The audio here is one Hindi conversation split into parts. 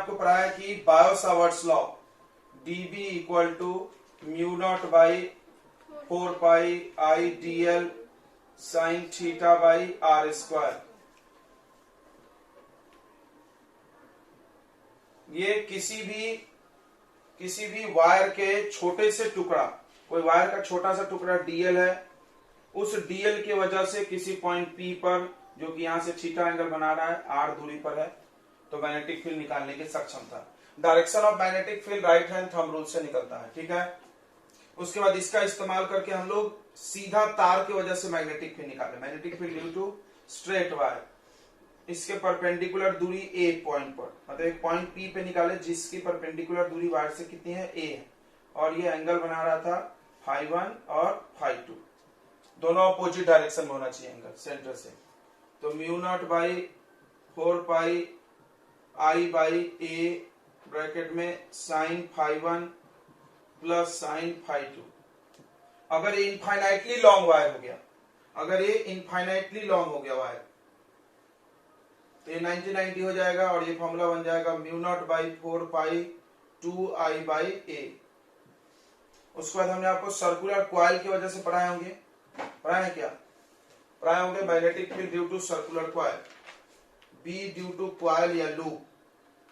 आपको पढ़ाया कि Biot Savart's law dB equal to mu naught by 4 pi I dl sine theta by r square. ये किसी भी वायर के छोटे से टुकड़ा, कोई वायर का छोटा सा टुकड़ा dl है, उस dl की वजह से किसी पॉइंट P पर, जो कि यहां से थीटा एंगल बना रहा है, r दूरी पर है, तो मैग्नेटिक फील्ड निकालने की सक्षम था। Direction of magnetic field right hand thumb rule से निकलता है, ठीक है। उसके बाद इसका इस्तेमाल करके हम लोग सीधा तार की वजह से मैग्नेटिक फील्ड निकाले। Magnetic field due to straight wire, इसके परपेंडिकुलर दूरी ए पॉइंट पर, मतलब एक पॉइंट पी पे निकाले जिसकी परपेंडिकुलर दूरी वायर से कितनी है, ए है, और ये एंगल बना रहा था फाई 1 और फाई 2, दोनों अपोजिट डायरेक्शन में होना चाहिए एंगल सेंटर से। तो mu naught by 4 pi I by A bracket में sine phi 1 plus sine phi 2। अगर ये इनफाइनाइटली लॉन्ग वायर हो गया, अगर ये इनफाइनाइटली लॉन्ग हो गया वायर, तो ये 90 हो जाएगा और ये फॉर्मूला बन जाएगा mu naught by 4 pi 2 I by A. उसके बाद हमने आपको सर्कुलर कॉइल की वजह से पढ़ाए होंगे, पढ़ाए क्या पढ़ाए होंगे, magnetic field due to circular coil, B due to coil या लूप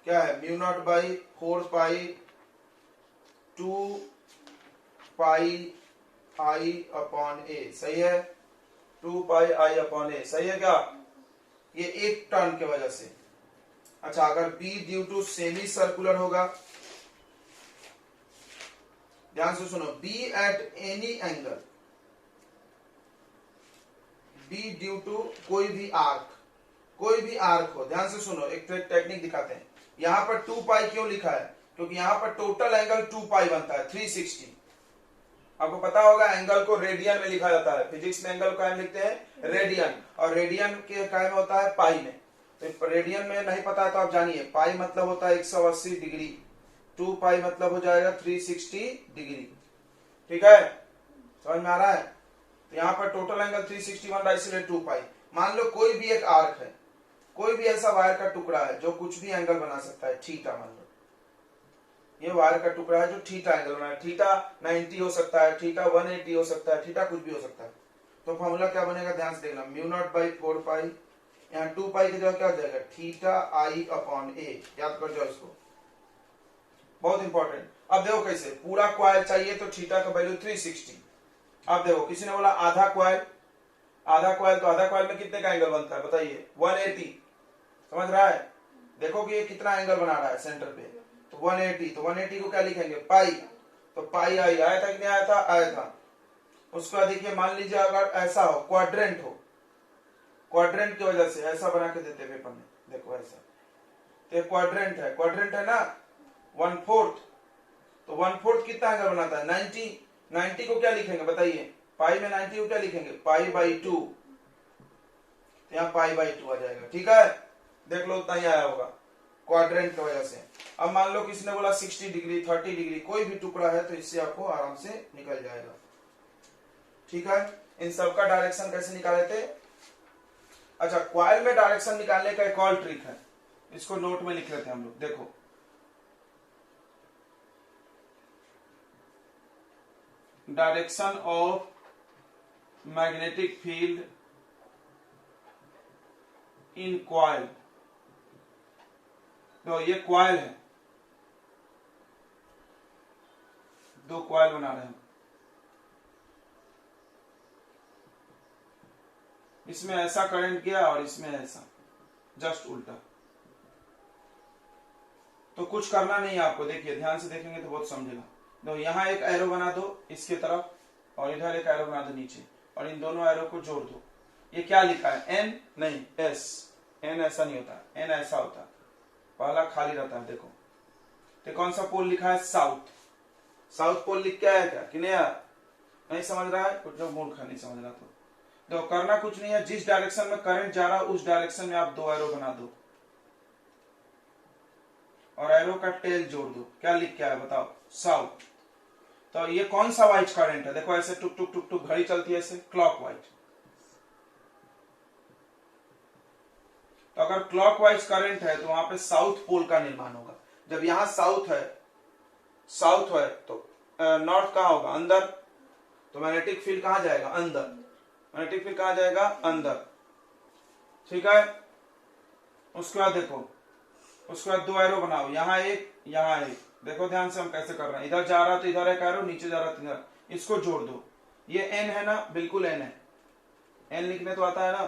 क्या है, mu naught by 4 pi 2 pi I upon A, सही है, 2 पाई आई अपॉन ए, सही है क्या, ये एक टर्न के वजह से। अच्छा, अगर B due to semi circular होगा, ध्यान से सुनो, B at any angle, B due to कोई भी आर्क हो, ध्यान से सुनो, एक टेक्निक दिखाते हैं। यहां पर 2 पाई क्यों लिखा है, क्योंकि यहां पर टोटल एंगल 2 पाई बनता है 360। आपको पता होगा एंगल को रेडियन में लिखा जाता है, फिजिक्स में एंगल को क्या लिखते हैं, रेडियन, और रेडियन के क्या में होता है, पाई में। तो रेडियन में नहीं पता है तो आप जानिए, पाई मतलब होता है 180 डिग्री, 2 पाई मतलब हो जाएगा 360 डिग्री, ठीक है, समझ में आ रहा है। तो यहाँ पर टोटल एंगल 360 बन रहा है, इसलिए 2 पाई। मान लो कोई भी एक आर्क है, कोई भी ऐसा वायर का टुकड़ा है जो कुछ भी एंगल बना सकता है, थीटा मान लो, ये वायर का टुकड़ा है जो थीटा एंगल बना है, थीटा 90 हो सकता है, थीटा 180 हो सकता है, थीटा कुछ भी हो सकता है। तो फॉर्मूला क्या बनेगा, ध्यान से देखना, म्यू नॉट बाई 4 पाई, यहाँ 2 पाई की जगह क्या हो जाएगा, थीटा आई अपॉन ए, याद कर जाओ इसको, बहुत इंपॉर्टेंट। अब देखो कैसे, पूरा क्वाइल चाहिए तो थीटा का वैल्यू 360। अब देखो किसी ने बोला आधा क्वाइल, तो आधा क्वाइल में कितने का एंगल बनता है बताइए, 180, समझ रहा है। देखो कि ये कितना एंगल बना रहा है सेंटर पे, तो 180, तो 180 को क्या लिखेंगे, पाई, तो पाई आई आया था कि नहीं आया था, आया था। उसके बाद देखिए, मान लीजिए अगर ऐसा हो, क्वाड्रेंट हो, क्वाड्रेंट की वजह से ऐसा बना के देते पेपर में, देखो ऐसा, तो क्वाड्रेंट है ना, 1/4, तो 1/4 कितना एंगल बनाता है, 90 को क्या लिखेंगे बताइए, पाई में 90 को क्या लिखेंगे, पाई बाई 2, तो यहाँ पाई बाई 2 आ जाएगा, ठीक है, देख लो उतना ही आया होगा क्वाड्रेंट की वजह से। अब मान लो किसी ने बोला 60 डिग्री, 30 डिग्री, कोई भी टुकड़ा है तो इससे आपको आराम से निकल जाएगा, ठीक है। इन सब का डायरेक्शन कैसे निकाले थे। अच्छा, क्वाइल में डायरेक्शन निकालने का एक और ट्रिक है, इसको नोट में लिख लेते हैं हम लोग, देखो, direction of magnetic field in coil. तो ये क्वाइल है, 2 क्वाइल बना रहे हैं, इसमें ऐसा करंट गया और इसमें ऐसा, जस्ट उल्टा। तो कुछ करना नहीं है आपको, देखिए ध्यान से देखेंगे तो बहुत समझेगा। तो यहां एक एरो बना दो इसके तरफ, और इधर एक एरो बना दो नीचे, और इन दोनों एरो को जोड़ दो। ये क्या लिखा है, एन नहीं एस, एन ऐसा नहीं होता, एन ऐसा होता है, पहला खाली रहता है, देखो। तो कौन सा पोल लिखा है, साउथ पोल लिख के आया क्या कि नहीं, नहीं समझ रहा है, कुछ जो मूर्ख नहीं समझ रहा। तो करना कुछ नहीं है, जिस डायरेक्शन में करंट जा रहा है उस डायरेक्शन में आप 2 एरो बना दो, और एरो का टेल जोड़ दो, क्या लिख के आया बताओ, साउथ। तो ये कौन सा वाइज करंट है, देखो ऐसे टुक टुक टुक टुक घड़ी चलती है ऐसे, क्लॉकवाइज। अगर क्लॉकवाइज करंट है तो वहां पे साउथ पोल का निर्माण होगा। जब यहां साउथ है तो नॉर्थ कहां होगा, अंदर, तो मैग्नेटिक फील्ड कहां जाएगा, अंदर, मैग्नेटिक फील्ड कहां जाएगा, अंदर, ठीक है। उसके बाद देखो, उसके बाद दो एरो बनाओ, यहां एक, यहां एक, देखो ध्यान से हम कैसे कर रहे हैं, इधर जा रहा तो इधर एक एरो, नीचे जा रहा तो इधर, इसको जोड़ दो, ये एन है ना, बिल्कुल एन है, एन लिखने तो आता है ना,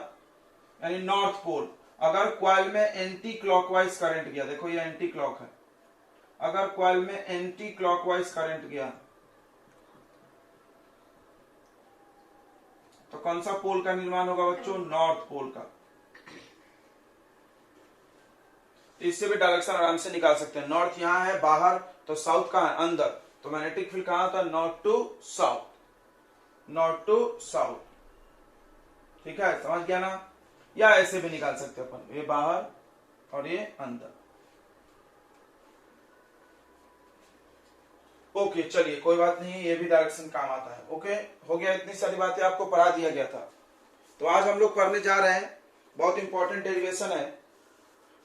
यानी नॉर्थ पोल। अगर क्वाइल में एंटी क्लॉकवाइज करंट गया, देखो ये एंटी क्लॉक है, अगर क्वाइल में एंटी क्लॉकवाइज करंट गया तो कौन सा पोल का निर्माण होगा बच्चों, नॉर्थ पोल का। इससे भी डायरेक्शन आराम से निकाल सकते हैं, नॉर्थ यहां है बाहर, तो साउथ कहां है, अंदर, तो मैग्नेटिक फील्ड कहां था, north to south, north to south, ठीक है, समझ गया ना। या ऐसे भी निकाल सकते हैं अपन, ये बाहर और ये अंदर। ओके चलिए कोई बात नहीं, ये भी डायरेक्शन काम आता है। ओके हो गया, इतनी सारी बातें आपको पढ़ा दिया गया था। तो आज हम लोग पढ़ने जा रहे हैं, बहुत इंपॉर्टेंट डेरिवेशन है,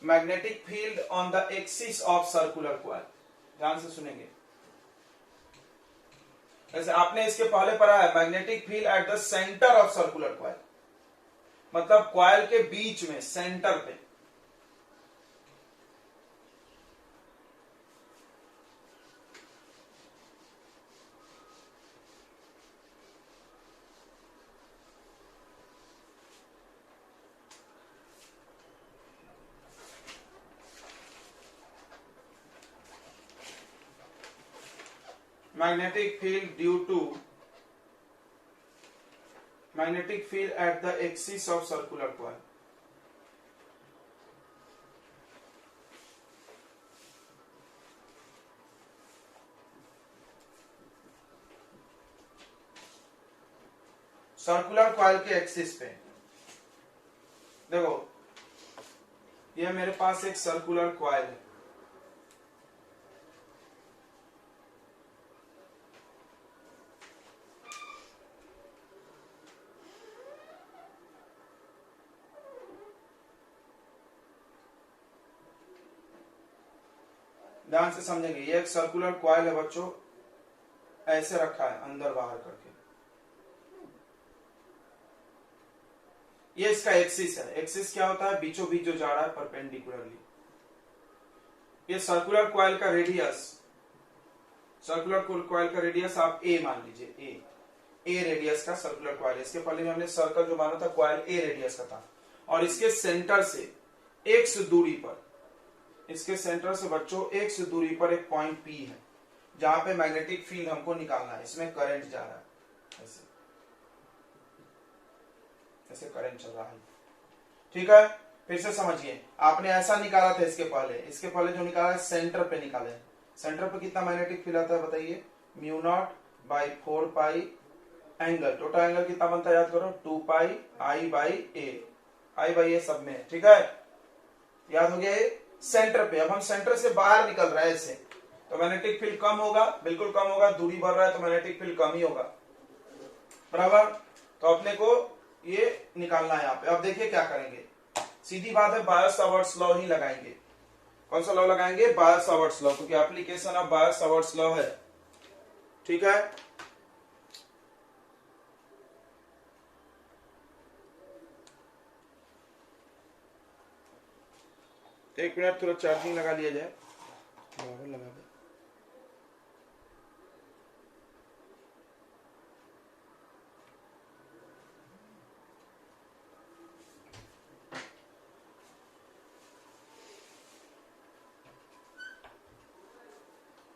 magnetic field on the axis of circular coil. ध्यान से सुनेंगे। जैसे आपने इसके पहले पढ़ा है magnetic field at the centre of circular coil, मतलब कॉइल के बीच में, सेंटर पे। Magnetic field due to magnetic field at the axis of circular coil. Circular coil के एक्सिस पे देखो, ये मेरे पास एक सर्कुलर कॉइल है, ध्यान से समझेंगे। ये एक सर्कुलर कॉइल है बच्चों, ऐसे रखा है अंदर बाहर करके, ये इसका एक्सिस है। एक्सिस क्या होता है, बीचों बीच जो जा रहा है परपेंडिकुलरली। ये सर्कुलर कॉइल का रेडियस, सर्कुलर कॉइल का रेडियस आप ए मान लीजिए, ए रेडियस का सर्कुलर कॉइल। इसके पहले में हमने सर्कल जो माना था कॉइल ए रेडियस का था, और इसके सेंटर से एक्स दूरी पर, इसके सेंटर से बच्चों एक्स दूरी पर एक पॉइंट पी है, जहां पे मैग्नेटिक फील्ड हमको निकालना है। इसमें करंट जा रहा है, ऐसे ऐसे करंट चल रहा है, ठीक है। फिर से समझिए, आपने ऐसा निकाला था इसके पहले जो निकाला है सेंटर पे निकाले। सेंटर पे कितना मैग्नेटिक फील्ड आता है बताइए, mu naught by 4 pi, angle, total angle कितना बनता है याद करो, 2 pi I by A, I by ए सब में, ठीक है, याद हो गया ये। सेंटर पे, अब हम सेंटर से बाहर निकल रहे हैं ऐसे, तो मैग्नेटिक फील्ड कम होगा, बिल्कुल कम होगा, दूरी बढ़ रहा है तो मैग्नेटिक फील्ड कम ही होगा, बराबर। तो अपने को ये निकालना है यहाँ पे। अब देखिए क्या करेंगे, सीधी बात है, बायो-सावर्ट्स लॉ ही लगाएंगे। कौन सा लॉ लगाएंगे, बायो-सावर्ट्स लॉ, क्योंकि एप्लीकेशन ऑफ बायो-सावर्ट्स लॉ है, ठीक है। एक मिनट थोड़ा चार्जिंग लगा लिया जाए, लगा दे।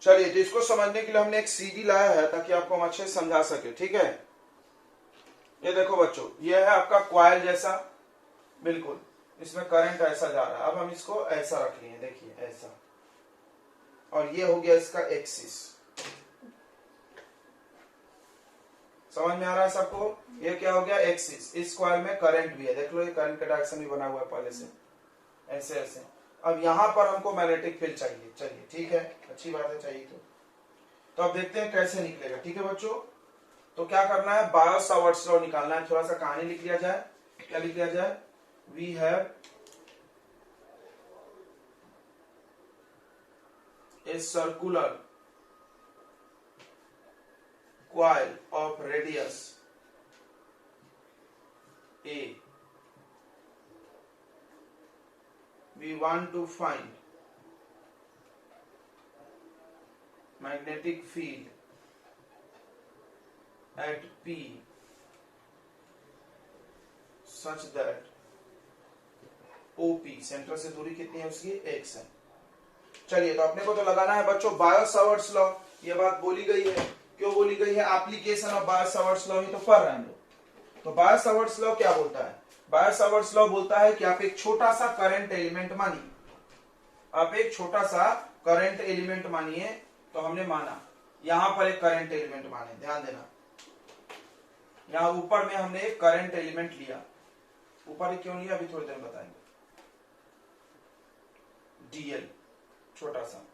चलिए, तो इसको समझने के लिए हमने एक सीडी लाया है ताकि आपको हम अच्छे से समझा सके, ठीक है। ये देखो बच्चों, ये है आपका कॉइल जैसा, बिल्कुल इसमें करंट ऐसा जा रहा है। अब हम इसको ऐसा रख लिए, देखिए ऐसा, और ये हो गया इसका एक्सिस। समझ में आ रहा है सबको, ये क्या हो गया, एक्सिस। इस कॉइल में करंट भी है, देख लो ये करंट का डायरेक्शन भी बना हुआ है पहले से, ऐसे ऐसे। अब यहां पर हमको मैग्नेटिक फील्ड चाहिए, चलिए ठीक है, अच्छी बात है, चाहिए तो अब देखते हैं कैसे निकलेगा, ठीक है बच्चों। तो क्या करना है, बायो-सावर्ट्स लॉ निकालना है। थोड़ा सा कहानी लिख लिया जाए, क्या लिख लिया जाए, we have a circular coil of radius a, we want to find magnetic field at P such that OP, centre से दूरी कितनी है उसकी, x है। चलिए, तो अपने को तो लगाना है बच्चों बायो-सावर्ट्स लॉ। ये बात बोली गई है, क्यों बोली गई है, एप्लीकेशन ऑफ बायो-सावर्ट्स लॉ ही तो पढ़ रहे हैं हम लोग। तो बायो-सावर्ट्स लॉ क्या बोलता है, बायो-सावर्ट्स लॉ बोलता है कि आप एक छोटा सा करंट एलिमेंट मानिए, आप एक छोटा सा करंट एलिमेंट मानिए। तो हमने माना यहां पर एक करंट एलिमेंट माने, ध्यान देना, यहां ऊपर में हमने एक करंट एलिमेंट लिया। ऊपर क्यों लिया अभी थोड़ी देर में बताएंगे। डीएल छोटा सा,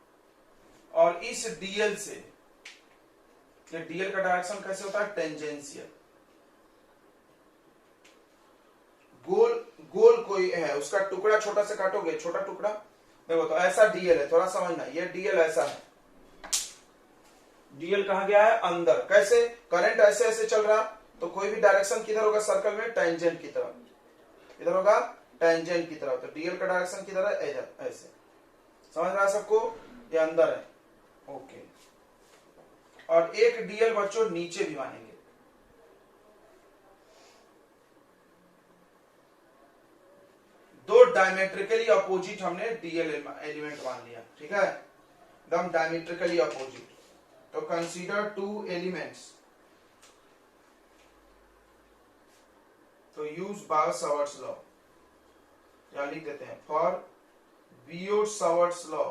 और इस डीएल से, ये डीएल का डायरेक्शन कैसे होता है, टेंजेंशियल। गोल गोल कोई है, उसका टुकड़ा छोटा से काटोगे, छोटा टुकड़ा देखो, तो ऐसा डीएल है, थोड़ा समझना, ये डीएल ऐसा है, डीएल कहां गया है, अंदर। कैसे, करंट ऐसे ऐसे चल रहा, तो कोई भी डायरेक्शन किधर होगा सर्कल में, टेंजेंट की तरफ, इधर होगा टेंजेंट की तरफ। तो डीएल का डायरेक्शन किधर है, इधर, ऐसे। समझ रहा है सबको, ये अंदर है, ओके। और एक डीएल बच्चों नीचे भी मानेंगे, दो डायमेट्रिकली अपोजिट हमने डीएल एलिमेंट मान लिया, ठीक है, एकदम डायमेट्रिकली अपोजिट। तो कंसीडर टू एलिमेंट्स, तो यूज बायो-सावर्ट्स लॉ, या लिख देते हैं for Biot Savart's law,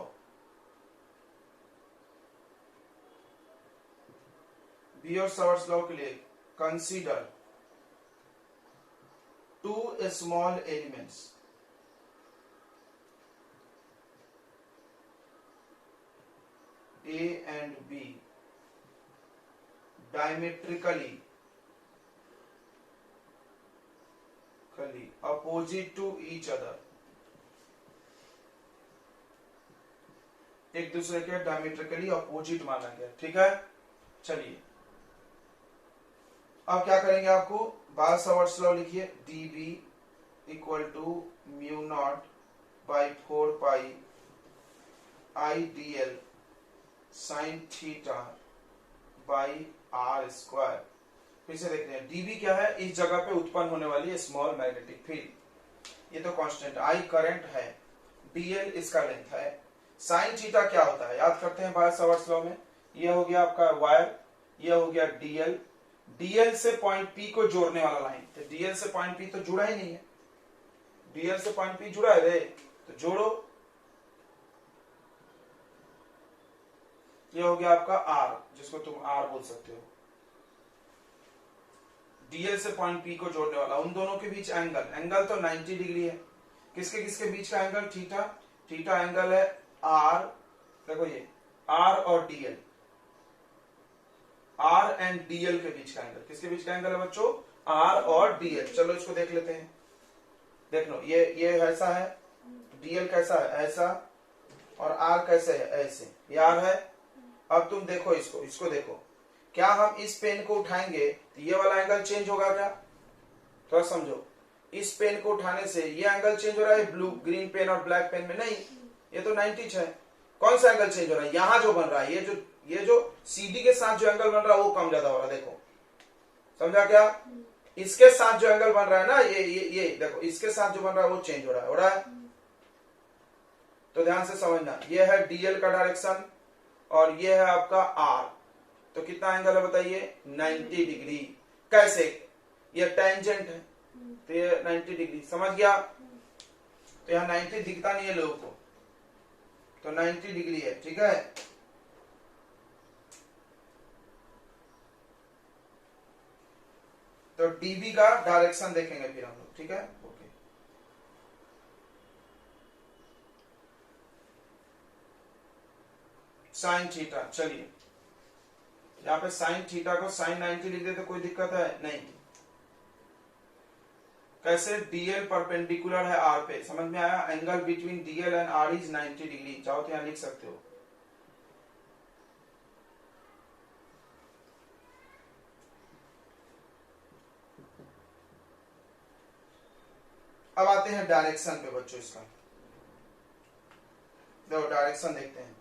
Biot Savart's law के लिए consider two small elements, A and B diametrically opposite to each other, एक दूसरे के डायमेट्रिकली अपोजिट माना गया, ठीक है। चलिए, अब क्या करेंगे, आपको बायो-सावर्ट्स लॉ लिखिए, dB equal to mu naught by 4 pi IDL sine theta by r square. फिर से देखते हैं, डीबी क्या है, इस जगह पे उत्पन्न होने वाली स्मॉल मैग्नेटिक फील्ड, ये तो कांस्टेंट, आई करंट है, डीएल इसका लेंथ है। साइन थीटा क्या होता है, याद करते हैं बायो-सावर्ट्स लॉ में, ये हो गया आपका वायर, ये हो गया डीएल, डीएल से पॉइंट पी को जोड़ने वाला लाइन, तो डीएल से पॉइंट पी तो जुड़ा ही नहीं है, डीएल से पॉइंट पी जुड़ा है रे, तो जोड़ो, ये हो गया आपका आर, जिसको तुम आर बोल सकते हो, डीएल से पॉइंट पी को जोड़ने वाला। उन दोनों के बीच एंगल, एंगल तो 90 डिग्री है, किसके किसके बीच का एंगल, थीटा, थीटा एंगल है आर, देखो ये आर और डीएल, आर एंड डीएल के बीच का एंगल, किसके बीच का एंगल है बच्चों, आर और डीएल। चलो इसको देख लेते हैं, देख लो, ये ऐसा है, डीएल कैसा है, ऐसा, और आर कैसे है, ऐसे, ये आर है। अब तुम देखो इसको, इसको देखो, क्या हम इस पेन को उठाएंगे तो ये वाला एंगल चेंज होगा क्या, थोड़ा समझो, इस पेन को उठाने से ये एंगल चेंज हो रहा है, ब्लू ग्रीन पेन और ब्लैक पेन में नहीं, ये तो 90 है। कौन सा एंगल चेंज हो रहा है, यहां जो बन रहा है, ये जो सीडी के साथ जो एंगल बन रहा है वो कम ज्यादा हो रहा है, देखो, समझा क्या, इसके साथ जो एंगल बन रहा है ना, ये देखो, इसके साथ जो बन रहा है वो चेंज हो रहा है। तो ध्यान से समझना, ये है डीएल का डायरेक्शन और ये है आपका आर, तो कितना एंगल है बताइए, 90 डिग्री। कैसे, ये टेंजेंट है, तो ये 90 डिग्री, समझ गया। तो यहाँ 90 दिखता नहीं है लोगों को, तो 90 डिग्री है, ठीक है। तो डीबी का डायरेक्शन देखेंगे फिर हम लोग, ठीक है, ओके। साइन थीटा, चलिए यहाँ पे साइन थीटा को साइन 90 लिख दे तो कोई दिक्कत है नहीं। कैसे, डीएल परपेंडिकुलर है आर पे, समझ में आया, angle between DL and r is 90 degree, चाहो तो यहाँ लिख सकते हो, अब आते हैं डायरेक्शन पे बच्चों। इसका देखो डायरेक्शन देखते हैं।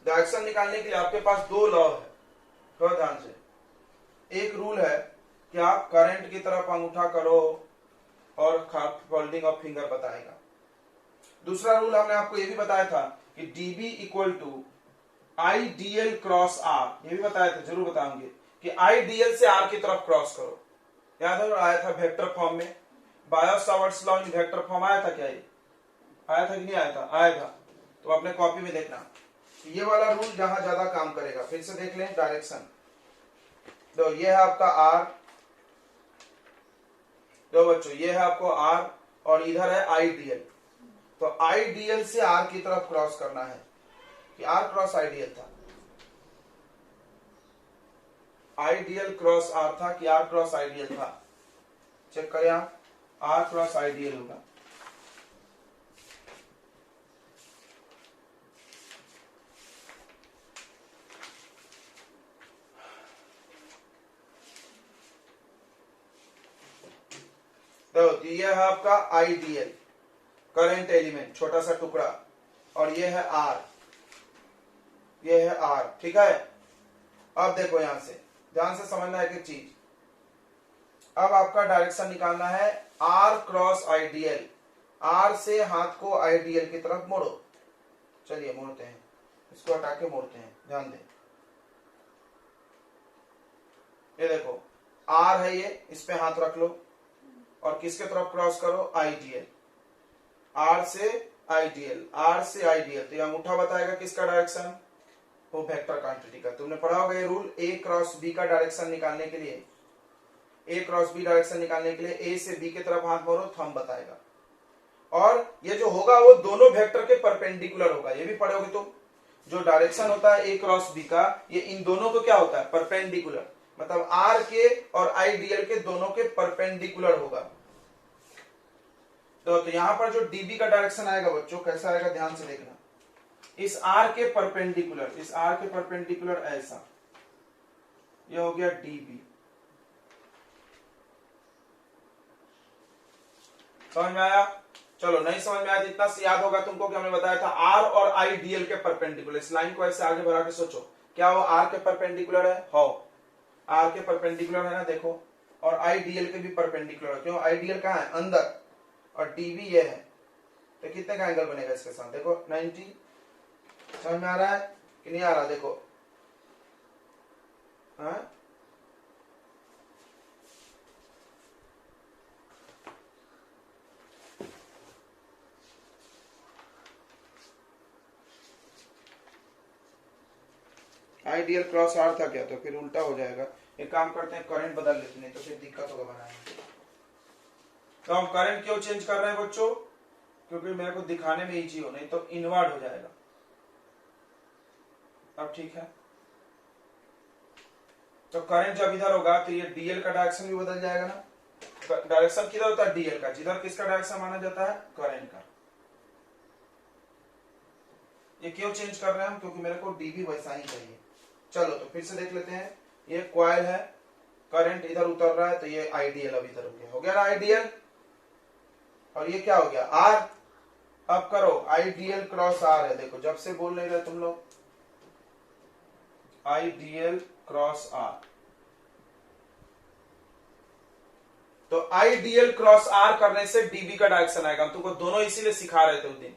डायरेक्शन निकालने के लिए आपके पास दो लॉ है, थोड़ा ध्यान से। एक रूल है कि आप करंट की तरफ अंगूठा करो और फोल्डिंग ऑफ फिंगर बताएगा। दूसरा रूल हमने आपको ये भी बताया था कि dB equal to IDL cross R, ये भी बताया था, जरूर बताऊंगे कि IDL से R की तरफ क्रॉस करो। याद है आया था वेक्टर फॉर्म में, bio-Savart's law in vector form आया था क्या? ये आया था कि नहीं आया था? आया था। तो अपने कॉपी में देखना, ये वाला रूल जहां ज्यादा काम करेगा। फिर से देख लें डायरेक्शन। तो ये है आपका R, तो बच्चों ये है आपको R और इधर है IDL। तो IDL से R की तरफ क्रॉस करना है कि R क्रॉस IDL था, IDL क्रॉस R था कि R क्रॉस IDL था? चेक करें आप, R क्रॉस IDL होगा। तो ये है आपका IDL करंट एलिमेंट, छोटा सा टुकड़ा, और ये है R, ये है R, ठीक है। अब देखो यहां से ध्यान से समझना है एक चीज। अब आपका डायरेक्शन निकालना है R क्रॉस IDL। R से हाथ को IDL की तरफ मोड़ो। चलिए मोड़ते हैं, इसको हटा के मोड़ते हैं, ध्यान दें। ये देखो R है, ये इस पे हाथ रख लो और किसके तरफ क्रॉस करो? IDL। R से IDL, R से IDL, तो ये अंगूठा बताएगा किसका डायरेक्शन? वो वेक्टर क्वांटिटी का। तुमने पढ़ा होगा ये रूल, A क्रॉस B का डायरेक्शन निकालने के लिए, A क्रॉस B डायरेक्शन निकालने के लिए A से B की तरफ हाथ मोड़ो, थंब बताएगा। और ये जो होगा वो दोनों वेक्टर के परपेंडिकुलर होगा, ये भी पढ़ोगे तुम। जो डायरेक्शन होता है A क्रॉस B का, ये इन दोनों को क्या होता है? परपेंडिकुलर, मतलब R के और IDL के दोनों के परपेंडिकुलर होगा। तो यहां पर जो DB का डायरेक्शन आएगा बच्चों, कैसा आएगा ध्यान से देखना। इस R के परपेंडिकुलर, इस R के परपेंडिकुलर ऐसा, ये हो गया DB। समझ में आया? चलो नहीं समझ में आया तो इतना से याद होगा तुमको कि हमने बताया था R और IDL के परपेंडिकुलर। इस लाइन को ऐसे आगे बढ़ा के सोचो, क्या वो R के परपेंडिकुलर है? हो, R के परपेंडिकुलर है ना, देखो। और IDL के भी परपेंडिकुलर है, क्यों? IDL कहाँ है? अंदर, और DB ये है। तो कितने का एंगल बनेगा इसके साथ? देखो 90। समझ में आ रहा है कि नहीं आ रहा? देखो हाँ, IDL क्रॉस R था क्या? तो फिर उल्टा हो जाएगा। एक काम करते हैं, करंट बदल लेते, नहीं तो फिर दिक्कत होगा बनाने में। तो हम करंट क्यों चेंज कर रहे हैं बच्चों? क्योंकि मेरे को दिखाने में इजी हो, नहीं तो इनवर्ड हो जाएगा। अब ठीक है, तो करंट जब इधर होगा तो ये DL का डायरेक्शन भी बदल जाएगा ना। डायरेक्शन किधर होता है? DL का, जिधर किसका डायरेक्शन माना जाता है? करंट का। ये क्यों चेंज कर रहे हैं हम? क्योंकि मेरे को DB वैसा ही चाहिए। चलो तो फिर से देख लेते हैं। ये कॉइल है, करंट इधर उतर रहा है, तो ये IDL अब इधर हो गया ना IDL, और ये क्या हो गया? R। अब करो IDL क्रॉस R है, देखो जब से बोल नहीं रहे तुम लोग, IDL क्रॉस R। तो IDL क्रॉस R करने से DB का डायरेक्शन आएगा। हम तुमको दोनों इसीलिए सिखा रहे थे उस दिन,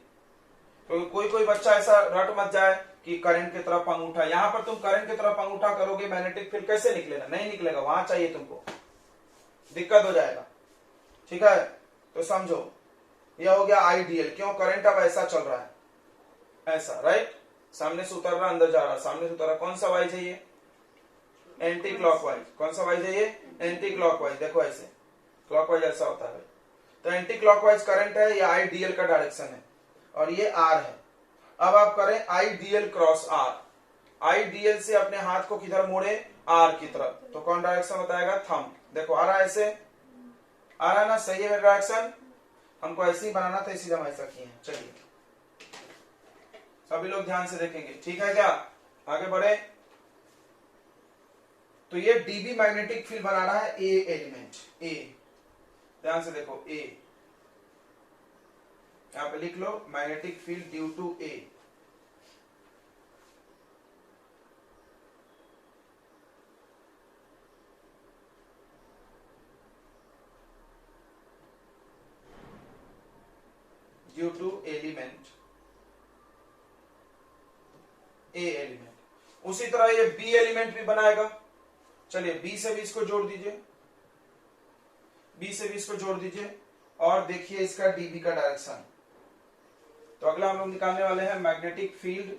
क्योंकि कोई बच्चा ऐसा रट मत जाए कि करंट की तरफ अंगूठा। यहां पर तुम करंट की तरफ अंगूठा करोगे, मैग्नेटिक फील्ड कैसे निकलेगा? नहीं निकलेगा, वहां चाहिए तुमको, दिक्कत हो जाएगा। ठीक है, तो समझो यह हो गया IDL। क्यों? करंट अब ऐसा चल रहा है, ऐसा, राइट? सामने से उतर रहा, अंदर जा रहा, सामने से उतर रहा। कौन सा वाइज है ये? Anti clockwise. कौन सा वाइज है ये? Anti clockwise. देखो ऐसे, क्लॉकवाइज ऐसा होता है। तो एंटी क्लॉकवाइज करंट है, ये IDL का डायरेक्शन है, और ये R है। अब आप करें IDL क्रॉस R। IDL से अपने हाथ को किधर मोड़े? R की तरफ। तो कौन डायरेक्शन बताएगा? थंब। देखो आ रहा है, ऐसे आ रहा है ना, सही है डायरेक्शन। हमको ऐसे ही बनाना था, इसीलिए हम ऐसा किए हैं। चलिए सभी लोग ध्यान से देखेंगे, ठीक है क्या? आगे बढ़े। तो ये DB मैग्नेटिक फील्ड बना रहा है A एलिमेंट, A। ध्यान से देखो, A। यहाँ पे लिख लो magnetic field due to A, due to element A element. उसी तरह ये बी एलिमेंट भी बनाएगा। चलिए बी से भी इसको जोड़ दीजिए, बी से भी इसको जोड़ दीजिए और देखिए इसका डीबी का डायरेक्शन। तो अगला हम लोग निकालने वाले हैं magnetic field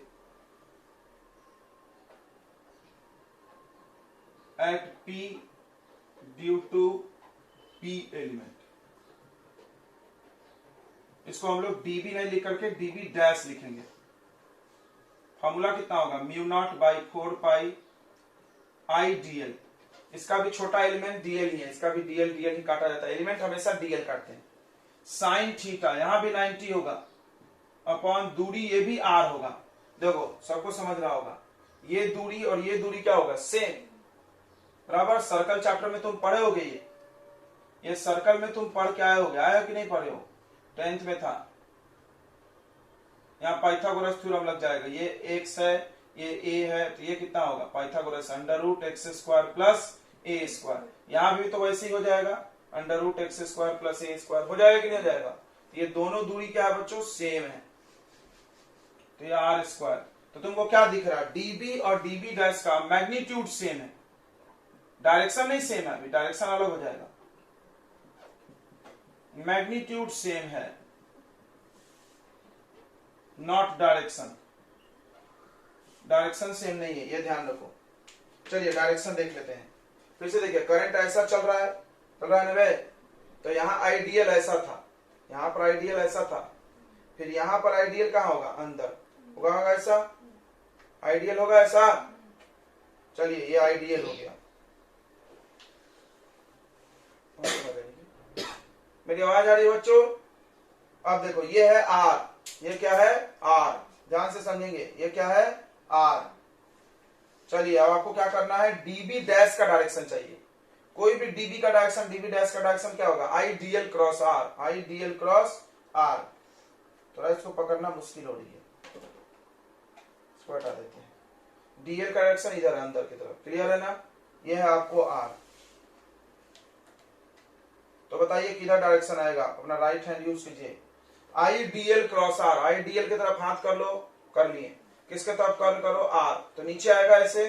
at P due to P element. इसको हम लोग डीबी नहीं लिख करके डीबी डैश लिखेंगे। फॉर्मूला कितना होगा, mu naught by 4 pi I DL. इसका भी छोटा एलिमेंट डीएल ही है, इसका भी डीएल डीएल ही काटा जाता है, एलिमेंट हमेशा डीएल काटते हैं। साइन थीटा यहां भी 90 होगा अपॉन दूरी ये भी आर होगा। देखो सबको समझ रहा होगा, ये दूरी और ये दूरी क्या होगा, सेम, बराबर। सर्कल चैप्टर में तुम पढ़े होगे, ये सर्कल में तुम पढ़ के आए होगे, आए हो कि नहीं पढ़े हो, 10th में था। यहाँ पाइथागोरस थ्योरम लग जाएगा, ये एक्स है ये ए है, तो ये कितना होगा Pythagoras under root x square plus a square. यहाँ भी तो वैसे ही हो जाएगा, under root x square plus a square हो जाएगा कि नहीं हो जाएगा। तो ये दोनों दूरी क्या है बच्चों, सेम है, तो ये आर स्क्वायर। तो तुमको क्या दिख रहा है, डीबी और डीबी डैश का मैग्नीट्यूड सेम है, डायरेक्शन नहीं सेम है, अभी डायरेक्शन अलग हो जाएगा। मैग्नीट्यूड सेम है, नॉट डायरेक्शन, डायरेक्शन सेम नहीं है, ये ध्यान रखो। चलिए डायरेक्शन देख लेते हैं फिर से। देखिए करंट ऐसा चल रहा है ना भाई, तो यहाँ आइडियल ऐसा था, यहाँ पर आइडियल ऐसा था, फिर यहाँ पर आइडियल कहाँ होगा, अंदर होगा ऐसा, आइडियल होगा ऐसा। चलिए ये आइडियल हो गया। मेरी आवाज आ रही है बच्चों। अब देखो ये है आर, ये क्या है आर, ध्यान से समझेंगे, ये क्या है आर। चलिए अब आपको क्या करना है, डीबी डैश का डायरेक्शन चाहिए। कोई भी डीबी का डायरेक्शन, डीबी डैश का डायरेक्शन क्या होगा, I dl cross r, I dl cross r. थोड़ा इसको पकड़ना मुश्किल हो रही है, इसको हटा देते हैं। डीएल का डायरेक्शन इधर है अंदर की तरफ, क्लियर है ना। ये है आपको आर। तो बताइए किधर डायरेक्शन आएगा, अपना राइट हैंड यूज कीजिए। I dl cross r, I dl की तरफ हाथ कर लो, कर लिए, किसके तरफ कर्ल करो आर, तो नीचे आएगा ऐसे,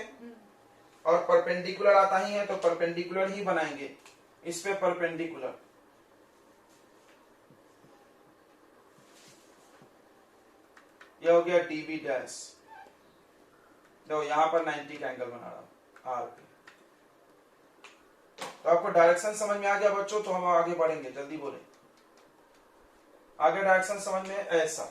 और परपेंडिकुलर आता ही है तो परपेंडिकुलर ही बनाएंगे, इस पे परपेंडिकुलर। ये हो गया डीबी डैश। देखो यहां पर 90 का एंगल बना रहा आर पे। तो आपको डायरेक्शन समझ में आ गया बच्चों, तो हम आगे बढ़ेंगे, जल्दी बोले। आगे डायरेक्शन समझ में ऐसा,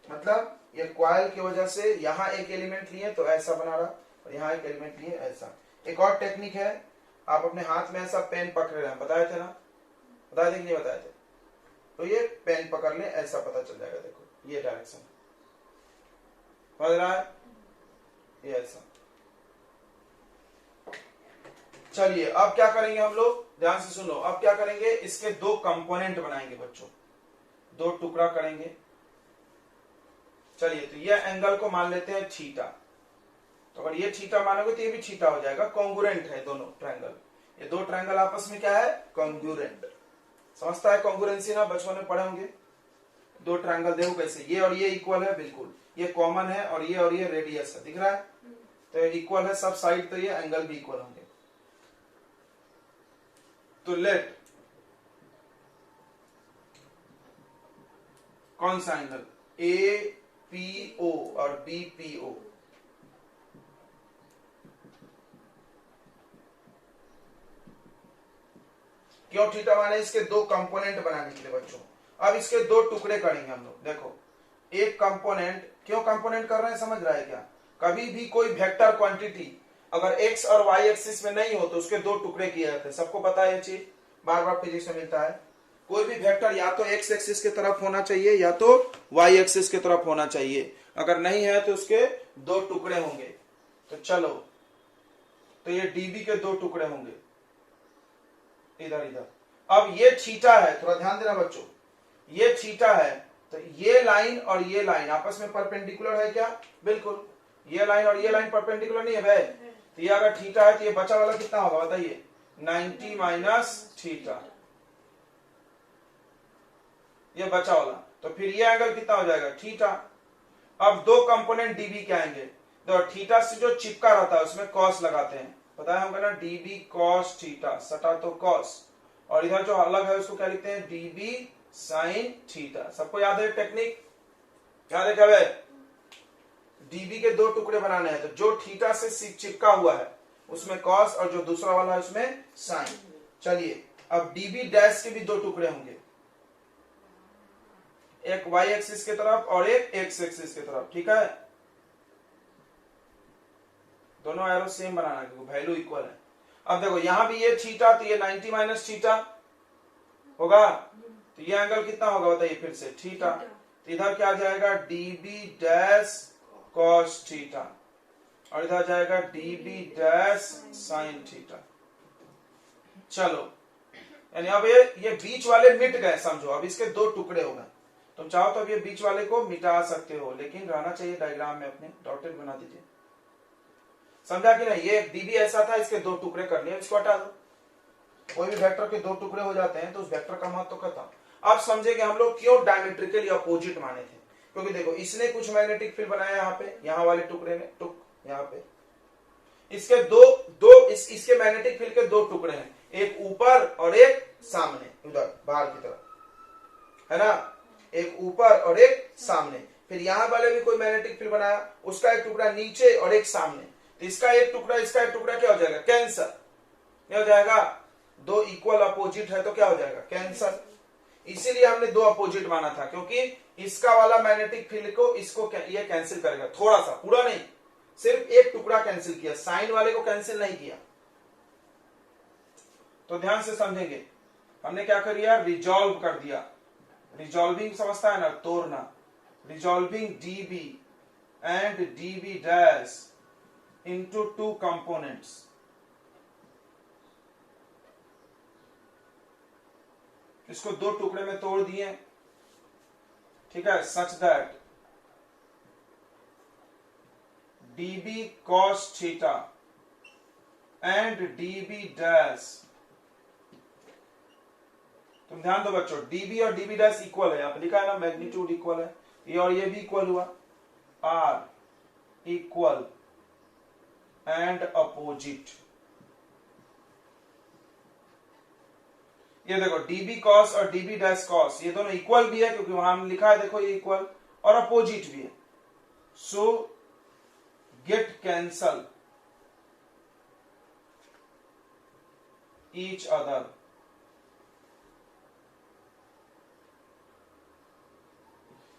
मतलब ये कॉइल की वजह से यहां एक एलिमेंट लिए तो ऐसा बना रहा, और यहां एक एलिमेंट लिए ऐसा। एक और टेक्निक है, आप अपने हाथ में ऐसा पेन पकड़ रहे हैं, बताए थे ना, बताए थे कि नहीं बताए थे, तो ये पेन पकड़ ले, ऐसा पता चल जाएगा। देखो ये डायरेक्शन समझ रहा है, ये ऐसा। चलिए अब क्या करेंगे हम लोग, ध्यान से सुनो। अब क्या करेंगे, इसके दो कंपोनेंट बनाएंगे बच्चों, दो टुकड़ा करेंगे। चलिए तो ये एंगल को मान लेते हैं थीटा। तो अगर ये थीटा मानोगे तो ये भी थीटा हो जाएगा, कॉन्ग्रुएंट है दोनों ट्रायंगल। ये दो ट्रायंगल आपस में क्या है, कॉन्ग्रुएंट। समझता है कॉन्ग्रुएंसी ना, बचपन में पढ़े होंगे। दो ट्रायंगल देखो कैसे, ये और ये इक्वल है, बिल्कुल ये कॉमन है, और ये रेडियस है, दिख रहा है, तो इक्वल है सब साइड, तो ये एंगल भी इक्वल होंगे। तो लेट कौन सा एंगल, ए पी ओ और बी पी ओ, क्यों थीटा माने, इसके दो कंपोनेंट बनाने के लिए बच्चों। अब इसके दो टुकड़े करेंगे हम लोग। देखो एक कंपोनेंट, क्यों कंपोनेंट कर रहे हैं समझ रहा है क्या, कभी भी कोई वेक्टर क्वांटिटी अगर एक्स और वाई एक्सिस में नहीं हो तो उसके दो टुकड़े किए जाते हैं, सबको पता है ये चीज, बार बार फिजिक्स में मिलता है। कोई भी वेक्टर या तो एक्स एक्सिस की तरफ होना चाहिए या तो वाई एक्सिस की तरफ होना चाहिए, अगर नहीं है तो उसके दो टुकड़े होंगे। तो चलो, तो ये डीबी के दो टुकड़े होंगे इधर इधर। अब ये थीटा है, थोड़ा ध्यान देना बच्चों, ये थीटा है, तो ये लाइन और ये लाइन आपस में परपेंडिकुलर है क्या? बिल्कुल। ये लाइन और ये लाइन परपेंडिकुलर नहीं है भाई? तो ये अगर थीटा है तो ये बचा वाला कितना होगा बताइए? 90 माइनस थीटा, ये बचा वाला। तो फिर ये एंगल कितना हो जाएगा? थीटा। अब दो कंपोनेंट डीबी के आएंगे, तो थीटा से जो चिपका रहता है उसमें कॉस लगाते हैं, बताया हमको ना, डीबी कॉस थीटा, सटा तो कॉस, और इधर जो अलग है उसको क्या लिखते हैं? DB sine theta. सबको याद है टेक्निक? याद है क्या भाई? डीबी के दो टुकड़े बनाने हैं, तो जो थीटा से चिपका हुआ है उसमें कॉस और जो दूसरा वाला है उसमें साइन। चलिए अब डीबी डैश के भी दो टुकड़े होंगे, एक वाई एक्सिस के तरफ और एक एक्स एक्सिस के तरफ, ठीक है? दोनों एरो सेम बनाना क्योंकि वैल्यू इक्वल है। अब देखो यहां भी ये थीटा, तो ये 90 माइनस थीटा होगा, तो ये एंगल कितना होगा बताइए फिर से? थीटा। तो इधर क्या आ जाएगा? डीबी डैश कॉस थीटा, और इधर जाएगा डीबी डैश साइन थीटा। चलो, यानी अब ये बीच वाले मिट गए समझो, अब इसके दो टुकड़े हो गए। तुम चाहो तो अब ये बीच वाले को मिटा सकते हो, लेकिन रहना चाहिए डायग्राम में अपने, डॉटेड बना दीजिए। समझा कि नहीं? ये डीबी ऐसा था, इसके दो टुकड़े कर लिए, इसको हटा दो। कोई भी वेक्टर के दो टुकड़े हो जाते हैं तो उस वेक्टर का महत्व खत्म। अब समझेंगे हम लोग क्यों डायमेट्रिकली अपोजिट माने थे। क्योंकि देखो इसने कुछ मैग्नेटिक फील्ड बनाया यहाँ पे, यहाँ वाले टुकड़े ने यहाँ पे, इसके इसके मैग्नेटिक फील्ड के दो टुकड़े हैं, एक ऊपर और एक सामने, उधर बाहर की तरफ, है ना? एक ऊपर और एक सामने। फिर यहाँ वाले भी कोई मैग्नेटिक फील्ड बनाया, उसका एक टुकड़ा नीचे और एक सामने, तो इसका एक टुकड़ा इसका एक टुकड़ा क्या हो जाएगा? कैंसर। क्या हो जाएगा? दो इक्वल अपोजिट है तो क्या हो जाएगा? कैंसर। इसीलिए हमने दो अपोजिट माना था, क्योंकि इसका वाला मैग्नेटिक फील्ड को इसको ये कैंसिल करेगा, थोड़ा सा, पूरा नहीं, सिर्फ एक टुकड़ा कैंसिल किया, साइन वाले को कैंसिल नहीं किया। तो ध्यान से समझेंगे, हमने क्या कर दिया? रिजॉल्व कर दिया। रिजॉल्विंग समझता है ना? तोड़ना। Resolving dB and dB dash into two components. इसको दो टुकड़े में तोड़ दिए, ठीक है? Such that dB cos theta and dB dash, तुम ध्यान दो बच्चों, डीबी और डीबी डैश इक्वल है, यहां पे लिखा है ना, मैग्नीट्यूड इक्वल है, ये और ये भी इक्वल हुआ, आर इक्वल एंड अपोजिट। ये देखो डीबी कॉस और डीबी डैश कॉस, ये दोनों इक्वल भी है क्योंकि वहां लिखा है, देखो ये इक्वल, और अपोजिट भी है। सो गेट कैंसल ईच अदर।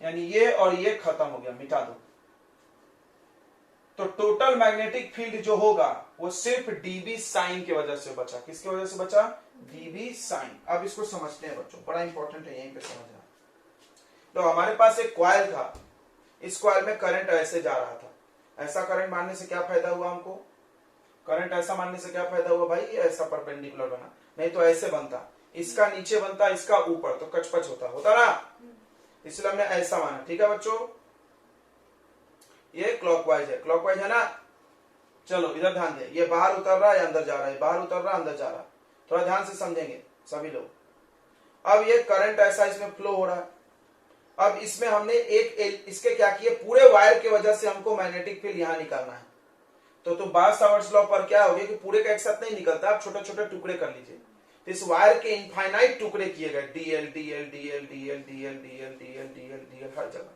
यानी ये और ये खत्म हो गया, मिटा दो। तो टोटल मैग्नेटिक फील्ड जो होगा वो सिर्फ डीबी साइन की वजह से बचा। किसकी वजह से बचा? DB sine. अब इसको समझते हैं बच्चों, बड़ा इंपॉर्टेंट है, यहीं पे समझना। तो हमारे पास एक कॉइल था, इस कॉइल में करंट ऐसे जा रहा था। ऐसा करंट मानने से क्या फायदा हुआ हमको? करंट ऐसा मानने से क्या फायदा हुआ भाई? ये ऐसा परपेंडिकुलर बना, नहीं तो ऐसे बनता, इसका नीचे बनता, इसका ऊपर, तो कचपच होता ना, इसलिए हमने ऐसा माना। ठीक है बच्चों, ये क्लॉकवाइज है, क्लॉकवाइज है ना? चलो इधर ध्यान दे, ये बाहर उतर रहा है अंदर जा रहा है, बाहर उतर रहा है अंदर जा रहा है, थोड़ा ध्यान से समझेंगे सभी लोग। अब ये करंट ऐसा इसमें फ्लो हो रहा है। अब इसमें हमने इसके क्या किए, पूरे वायर की वजह से हमको मैग्नेटिक फील्ड यहां निकालना है। तो बायस-सावर्ट्स लॉ पर क्या हो गया कि पूरे का एक साथ नहीं निकलता, आप छोटे छोटे टुकड़े कर लीजिए। तो इस वायर के इनफाइनाइट टुकड़े किए गए, dl dl dl dl dl dl dl dl dl, हर जगह।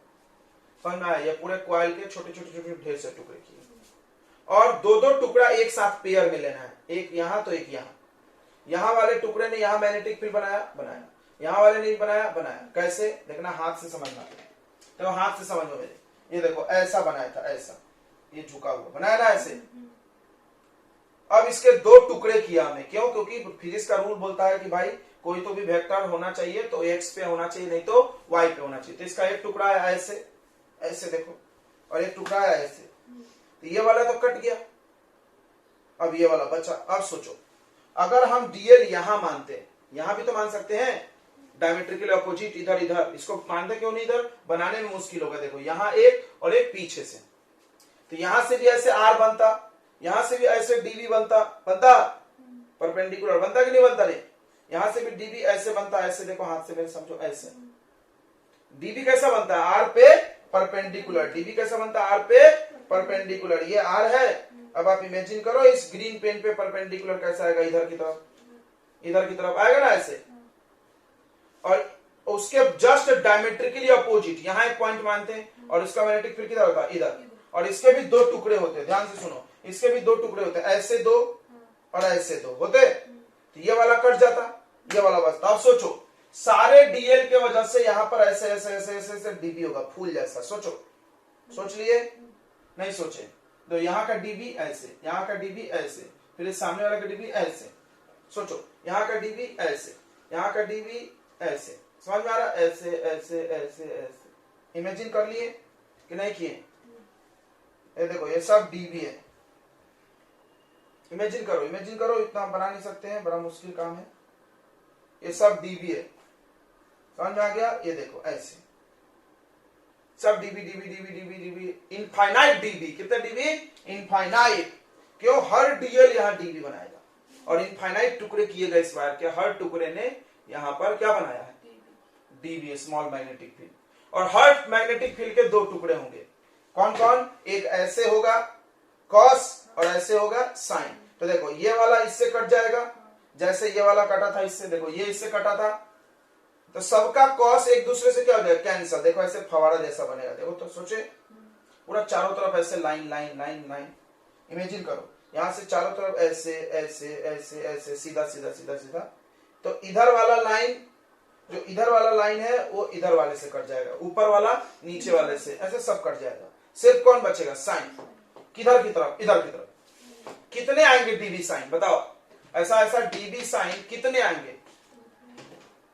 समझ में आया? ये पूरे कॉइल के छोटे छोटे छोटे ढेर से टुकड़े किए, और दो दो टुकड़ा एक साथ पेयर में लेना है, एक यहां तो एक यहां। यहां वाले टुकड़े ने यहां मैग्नेटिक फील्ड बनाया, यहां वाले ने बनाया। कैसे देखना, हाथ से समझना, तो हाथ से समझो मेरे। ये देखो ऐसा बनाया था, ऐसा ये झुका हुआ बनाया ना ऐसे। अब इसके दो टुकड़े किया हमने, क्यों? क्योंकि फिजिक्स का रूल बोलता है कि भाई कोई तो भी वेक्टर होना चाहिए तो एक्स पे होना चाहिए, नहीं तो वाई पे होना चाहिए। तो इसका एक टुकड़ा है ऐसे, ऐसे देखो, और एक टुकड़ा है ऐसे, तो ये वाला तो कट गया, अब ये वाला बचा। अब सोचो, अगर हम डीएल यहां मानते, यहां भी तो मान सकते हैं, डायमेट्रिकली अपोजिट इधर इधर, इसको मानते क्यों नहीं इधर, बनाने में मुश्किल होगा। देखो यहाँ एक और एक पीछे से, तो यहां से भी ऐसे आर बनता, यहां से भी ऐसे डीबी बनता परपेंडिकुलर बनता कि नहीं बनता रे, यहां से भी डीबी ऐसे बनता, ऐसे देखो हाथ से मेरे समझो ऐसे। डीबी कैसा बनता है, आर पे परपेंडिकुलर, डीबी कैसा बनता है, आर पे परपेंडिकुलर, ये आर है। अब आप इमेजिन करो इस ग्रीन पेन पे परपेंडिकुलर कैसा आएगा, इधर की तरफ, इधर की तरफ आएगा ना ऐसे। और उसके जस्ट डायमेट्रिकली अपोजिट यहां एक पॉइंट मानते हैं, और इसका मैग्नेटिक फील्ड किधर होता है, इधर, और इसके भी दो टुकड़े होते हैं, ध्यान से सुनो, इसके भी दो टुकड़े होते हैं, ऐसे दो और ऐसे दो होते, तो ये वाला कट जाता, ये वाला बचता। अब सोचो सारे डीएल के वजह से यहां पर ऐसे ऐसे ऐसे ऐसे ऐसे डीबी होगा, फूल जैसा। सोचो, सोच लिए, नहीं सोचे, तो यहाँ का डीबी ऐसे, यहाँ का डीबी ऐसे, फिर इस सामने वाला का डीबी ऐसे। सोचो यहाँ का डीबी ऐसे, यहाँ का डीबी ऐसे, समझ में आ रहा, ऐसे ऐसे ऐसे ऐसे। इमेजिन कर लिए कि नहीं किए, ये देखो ये सब डीबी है। इमेजिन करो, इमेजिन करो, इतना बना नहीं सकते हैं, बड़ा मुश्किल काम है। ये सब डीबी है, समझ में आ गया, ये देखो ऐसे सब dB dB dB dB dB, infinite dB. कितने डीबी, इनफाइनाइट। क्यों, हर डीएल यहाँ डीबी बनाएगा, और इनफाइनाइट टुकड़े किए गए इस वायर के, हर टुकड़े ने यहाँ पर क्या बनाया है, डीबी, स्मॉल मैग्नेटिक फील्ड। और हर मैग्नेटिक फील्ड के दो टुकड़े होंगे, कौन कौन, एक ऐसे होगा कॉस और ऐसे होगा साइन। तो देखो ये वाला इससे कट जाएगा, जैसे ये वाला कटा था इससे, देखो ये इससे कटा था, तो सबका कॉस एक दूसरे से क्या हो जाएगा, कैंसल। देखो ऐसे फवारा जैसा बनेगा, देखो तो सोचे पूरा चारों तरफ ऐसे line line line line. Imagine करो यहां से चारों तरफ ऐसे ऐसे ऐसे ऐसे सीधा सीधा सीधा सीधा, तो इधर वाला लाइन, जो इधर वाला लाइन है वो इधर वाले से कट जाएगा, ऊपर वाला नीचे वाले से, ऐसे सब कट जाएगा। सिर्फ कौन बचेगा, साइन। किधर की तरफ, इधर की तरफ। कितने आएंगे डीबी साइन, बताओ, ऐसा ऐसा डीबी साइन कितने आएंगे,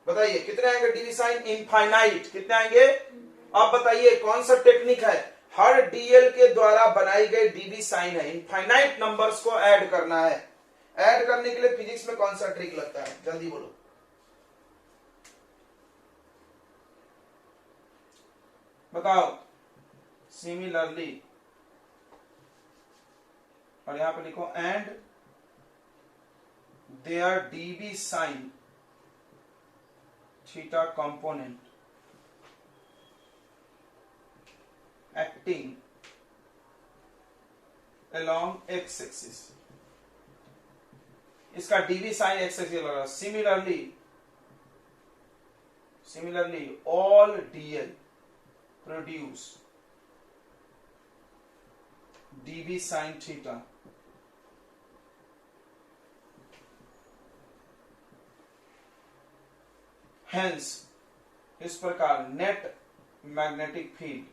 बताइए कितने आएंगे डीबी साइन, इनफाइनाइट। कितने आएंगे, अब बताइए कौन सा टेक्निक है, हर डीएल के द्वारा बनाई गई डीबी साइन है, इनफाइनाइट नंबर्स को ऐड करना है। ऐड करने के लिए फिजिक्स में कौन सा ट्रिक लगता है, जल्दी बोलो। बताओ, सिमिलरली, और यहां पे लिखो and there DB sine theta component acting along x axis. इसका डीबी साइन एक्स एक्सिस लगा। Similarly all DL produce DB sine theta hence इस प्रकार net magnetic field,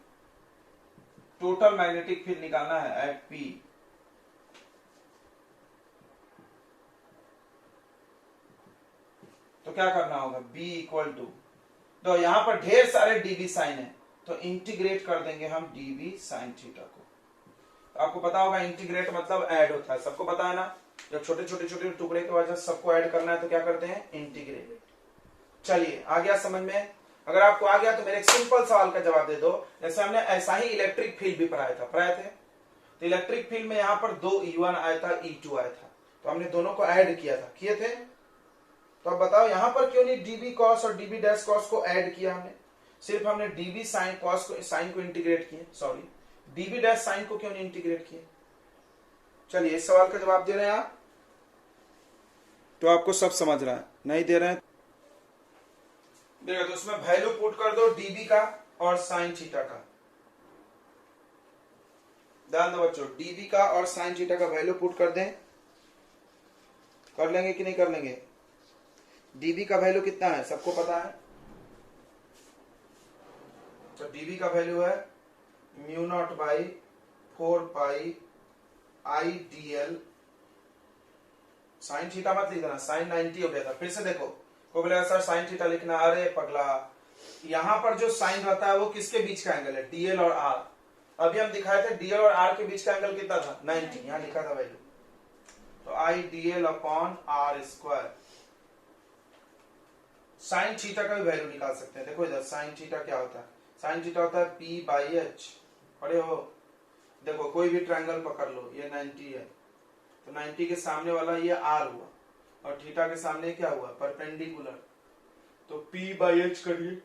total magnetic field निकालना है एट पी, तो क्या करना होगा, B इक्वल टू, तो यहां पर ढेर सारे डीबी साइन है, तो इंटीग्रेट कर देंगे हम डीबी साइन थीटा को। तो आपको पता होगा इंटीग्रेट मतलब ऐड होता है, सबको पता है ना, जब छोटे छोटे छोटे टुकड़े के वजह सबको ऐड करना है तो क्या करते हैं, इंटीग्रेट। चलिए आ गया समझ में। अगर आपको आ गया तो मेरे एक सिंपल सवाल का जवाब दे दो। जैसे हमने ऐसा ही इलेक्ट्रिक फील्ड भी पढ़ाए थे, तो इलेक्ट्रिक फील्ड में यहां पर दो E1 आया था, E2 आया था, तो हमने दोनों को ऐड किया था, किए थे। तो अब बताओ यहां पर क्यों नहीं डीबी कॉस और डीबी डैश कॉस को ऐड किया हमने, सिर्फ हमने डीबी साइन कॉस को, साइन को इंटीग्रेट किए, सॉरी डीबी डैश साइन को क्यों नहीं इंटीग्रेट किए। चलिए इस सवाल का जवाब दे रहे हैं आप, तो आपको सब समझ रहा है, नहीं दे रहे हैं देखो तो उसमें वैल्यू पुट कर दो डीबी का और साइन थीटा का। ध्यान दो बच्चों, डीबी का और साइन थीटा का वैल्यू पुट कर दें, कर लेंगे कि नहीं कर लेंगे। डीबी का वैल्यू कितना है सबको पता है, तो डीबी का वैल्यू है mu naught by 4 pi I D L. Sine theta मत लिखना, साइन 90 हो गया था। फिर से देखो, को बोलेगा सर साइन थीटा लिखना, अरे पगला, यहां पर जो साइन रहता है वो किसके बीच का एंगल है, डीएल और आर। अभी हम दिखाए थे डीएल और आर के बीच का एंगल कितना था, 90, यहां लिखा था वैल्यू, तो I dl upon r square. Sine theta का भी वैल्यू निकाल सकते हैं। देखो इधर साइन थीटा क्या होता है, साइन थीटा होता है पी बाई एच। पढ़े हो? देखो कोई भी ट्रायंगल पकड़ लो, ये 90 है तो 90 के सामने वाला ये आर हुआ और थीटा के सामने क्या हुआ, परपेंडिकुलर, तो पी बाई एच करिए।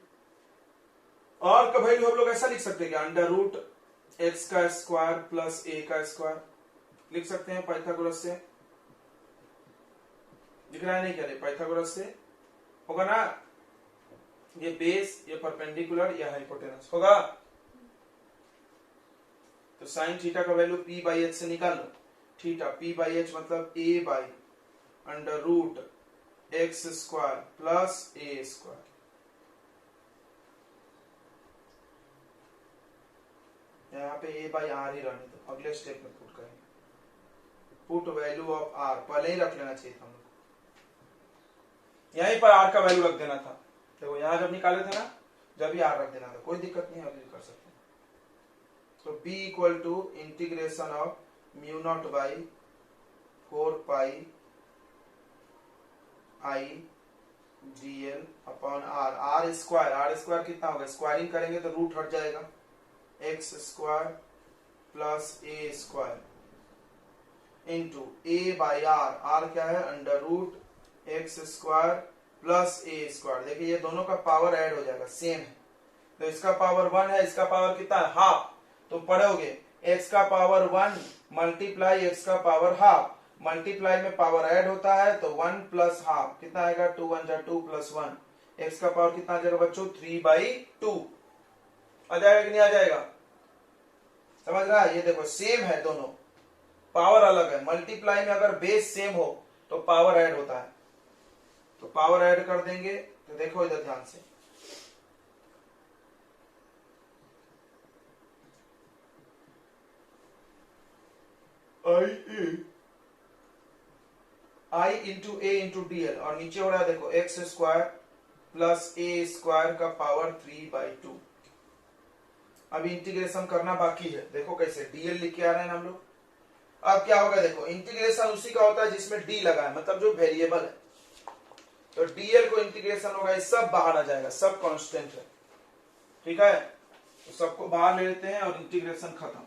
आर का वैल्यू हम लोग ऐसा लिख सकते हैं कि अंडर रूट एक्स का स्क्वायर प्लस ए का स्क्वायर लिख सकते हैं पाइथागोरस से। दिख रहा है नहीं, क्या पाइथागोरस से होगा ना, ये बेस, ये परपेंडिकुलर, ये हाइपोटेनस होगा। तो साइन थीटा का वैल्यू पी बाई एच से निकाल लो। थीटा पी बाई एच मतलब a by under root x square plus a square. यहाँ पे ए बाई आर ही रहने दो, अगले स्टेप में पुट करेंगे। पुट वैल्यू ऑफ आर पहले ही रख लेना चाहिए था हम लोग, यहीं पर आर का वैल्यू रख देना था। देखो यहाँ जब निकाले थे ना, जब भी आर रख देना था, कोई दिक्कत नहीं है, अभी कर सकते हैं। तो b equal to integration of mu naught by 4 pi I dl upon r. R square कितना होगा, स्क्वायरिंग करेंगे तो रूट हट जाएगा, x square plus a square into a by r. R क्या है, under root x square plus a square. देखिए ये दोनों का पावर ऐड हो जाएगा, सेम है, तो इसका पावर 1 है, इसका पावर कितना है, हाफ। तो पढ़ोगे x का पावर 1 मल्टीप्लाई x का पावर हाफ, मल्टीप्लाई में पावर ऐड होता है तो 1 प्लस हाफ कितना आएगा, 2 1 जा 2 प्लस 1, x का पावर कितना आ जाएगा बच्चों, 3/2 आ जाएगा कि नहीं आ जाएगा, समझ रहा है? ये देखो सेम है, दोनों पावर अलग है, मल्टीप्लाई में अगर बेस सेम हो तो पावर ऐड होता है, तो पावर ऐड कर देंगे। तो देखो इधर ध्यान से, आई इंटू ए इंटू डीएल और नीचे हो रहा है देखो x square plus a square का पावर 3/2। अभी इंटीग्रेशन करना बाकी है, देखो कैसे डीएल लिख के आ रहे हैं हम लोग। अब क्या होगा, देखो इंटीग्रेशन उसी का होता है जिसमें डी लगा है, मतलब जो वेरिएबल है, तो डीएल को इंटीग्रेशन होगा, ये सब बाहर आ जाएगा, सब कांस्टेंट है, ठीक है, तो सबको बाहर ले लेते हैं और इंटीग्रेशन खत्म।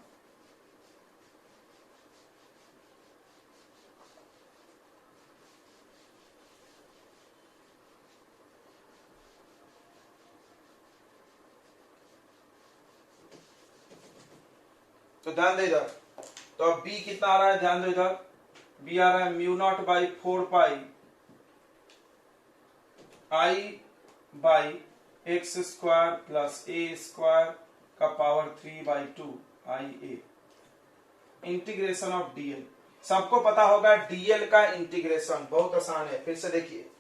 तो ध्यान दे इधर, तो अब b कितना आ रहा है, ध्यान दो इधर, b आ रहा है mu naught by 4 pi I by x square plus a square का power 3/2 I a. Integration of dl, सबको पता होगा डीएल का इंटीग्रेशन बहुत आसान है। फिर से देखिए,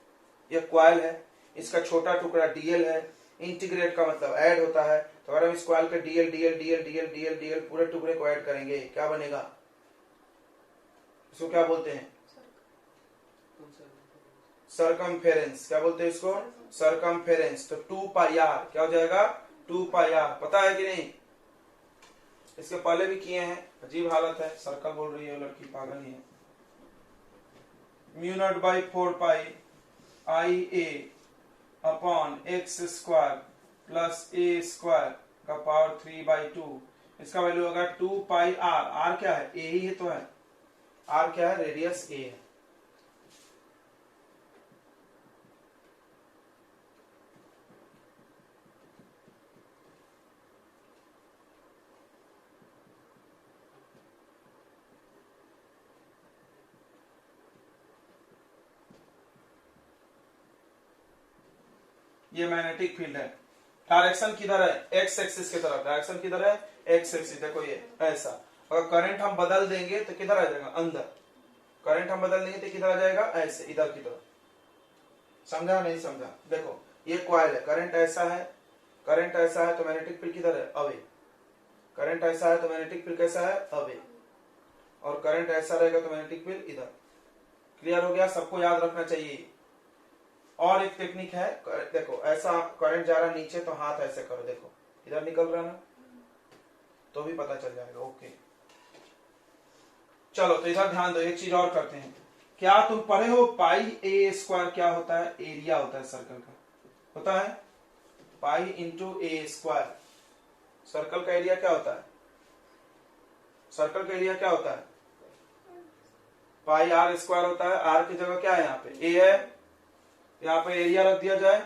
ये कॉइल है, इसका छोटा टुकड़ा डीएल है, इंटीग्रेट का मतलब ऐड होता है, तो अगर हम इस कॉइल के DL dl dl dl dl DL पूरे टुकड़े को ऐड करेंगे क्या बनेगा, इसको क्या बोलते हैं, सरकमफेरेंस। क्या बोलते हैं इसको, सरकमफेरेंस। तो 2 पाई आर क्या हो जाएगा, 2 पाई आर। पता है कि नहीं, इसके पहले भी किए हैं, अजीब हालत है, सर्कल बोल रही है लड़की, पागल ही है। Mu naught by 4 pi I A upon x square plus a square का पावर 3/2, इसका वैल्यू होगा 2 पाई आर। आर क्या है, ए ही है, तो है आर क्या है, रेडियस ए है। ये मैग्नेटिक फील्ड है, डायरेक्शन किधर है, एक्स एक्सिस की तरफ, डायरेक्शन किधर है, एक्स एक्सिस। देखो ये ऐसा, अगर करंट हम बदल देंगे तो किधर आ जाएगा, अंदर। करंट हम बदल देंगे तो किधर आ जाएगा, ऐसे इधर की तरफ। समझा नहीं समझा, देखो ये कॉइल है, करंट ऐसा है, करंट ऐसा है तो मैग्नेटिक फील्ड किधर है, अवे। करंट ऐसा है तो मैग्नेटिक फील्ड कैसा है, अवे। और करंट ऐसा रहेगा तो मैग्नेटिक फील्ड इधर। क्लियर हो गया, सबको याद रखना चाहिए। और एक टेक्निक है, देखो ऐसा करंट जा रहा है नीचे तो हाथ ऐसे करो, देखो इधर निकल रहा ना, तो भी पता चल जाएगा। ओके चलो, तो इधर ध्यान दो, एक चीज और करते हैं। क्या तुम पढ़े हो पाई ए स्क्वायर क्या होता है, एरिया होता है सर्कल का, होता है पाई इंटू ए स्क्वायर। सर्कल का एरिया क्या होता है? सर्कल का एरिया क्या होता है? पाई आर स्क्वायर होता है। आर की जगह क्या है यहाँ पे? ए है। यहाँ पे एरिया रख दिया जाए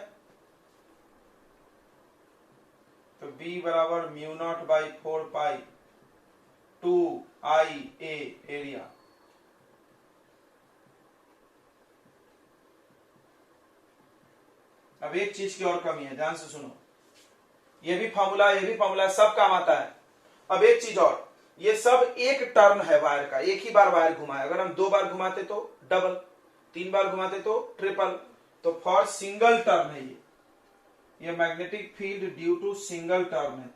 तो बी बराबर mu naught by 4 pi 2 I A area. अब एक चीज की और कमी है, ध्यान से सुनो। ये भी फॉर्मूला सब काम आता है। अब एक चीज और, ये सब एक टर्न है वायर का, एक ही बार वायर घुमाए। अगर हम 2 बार घुमाते तो डबल, 3 बार घुमाते तो ट्रिपल। तो फॉर सिंगल टर्न है ये magnetic field due to single turn है।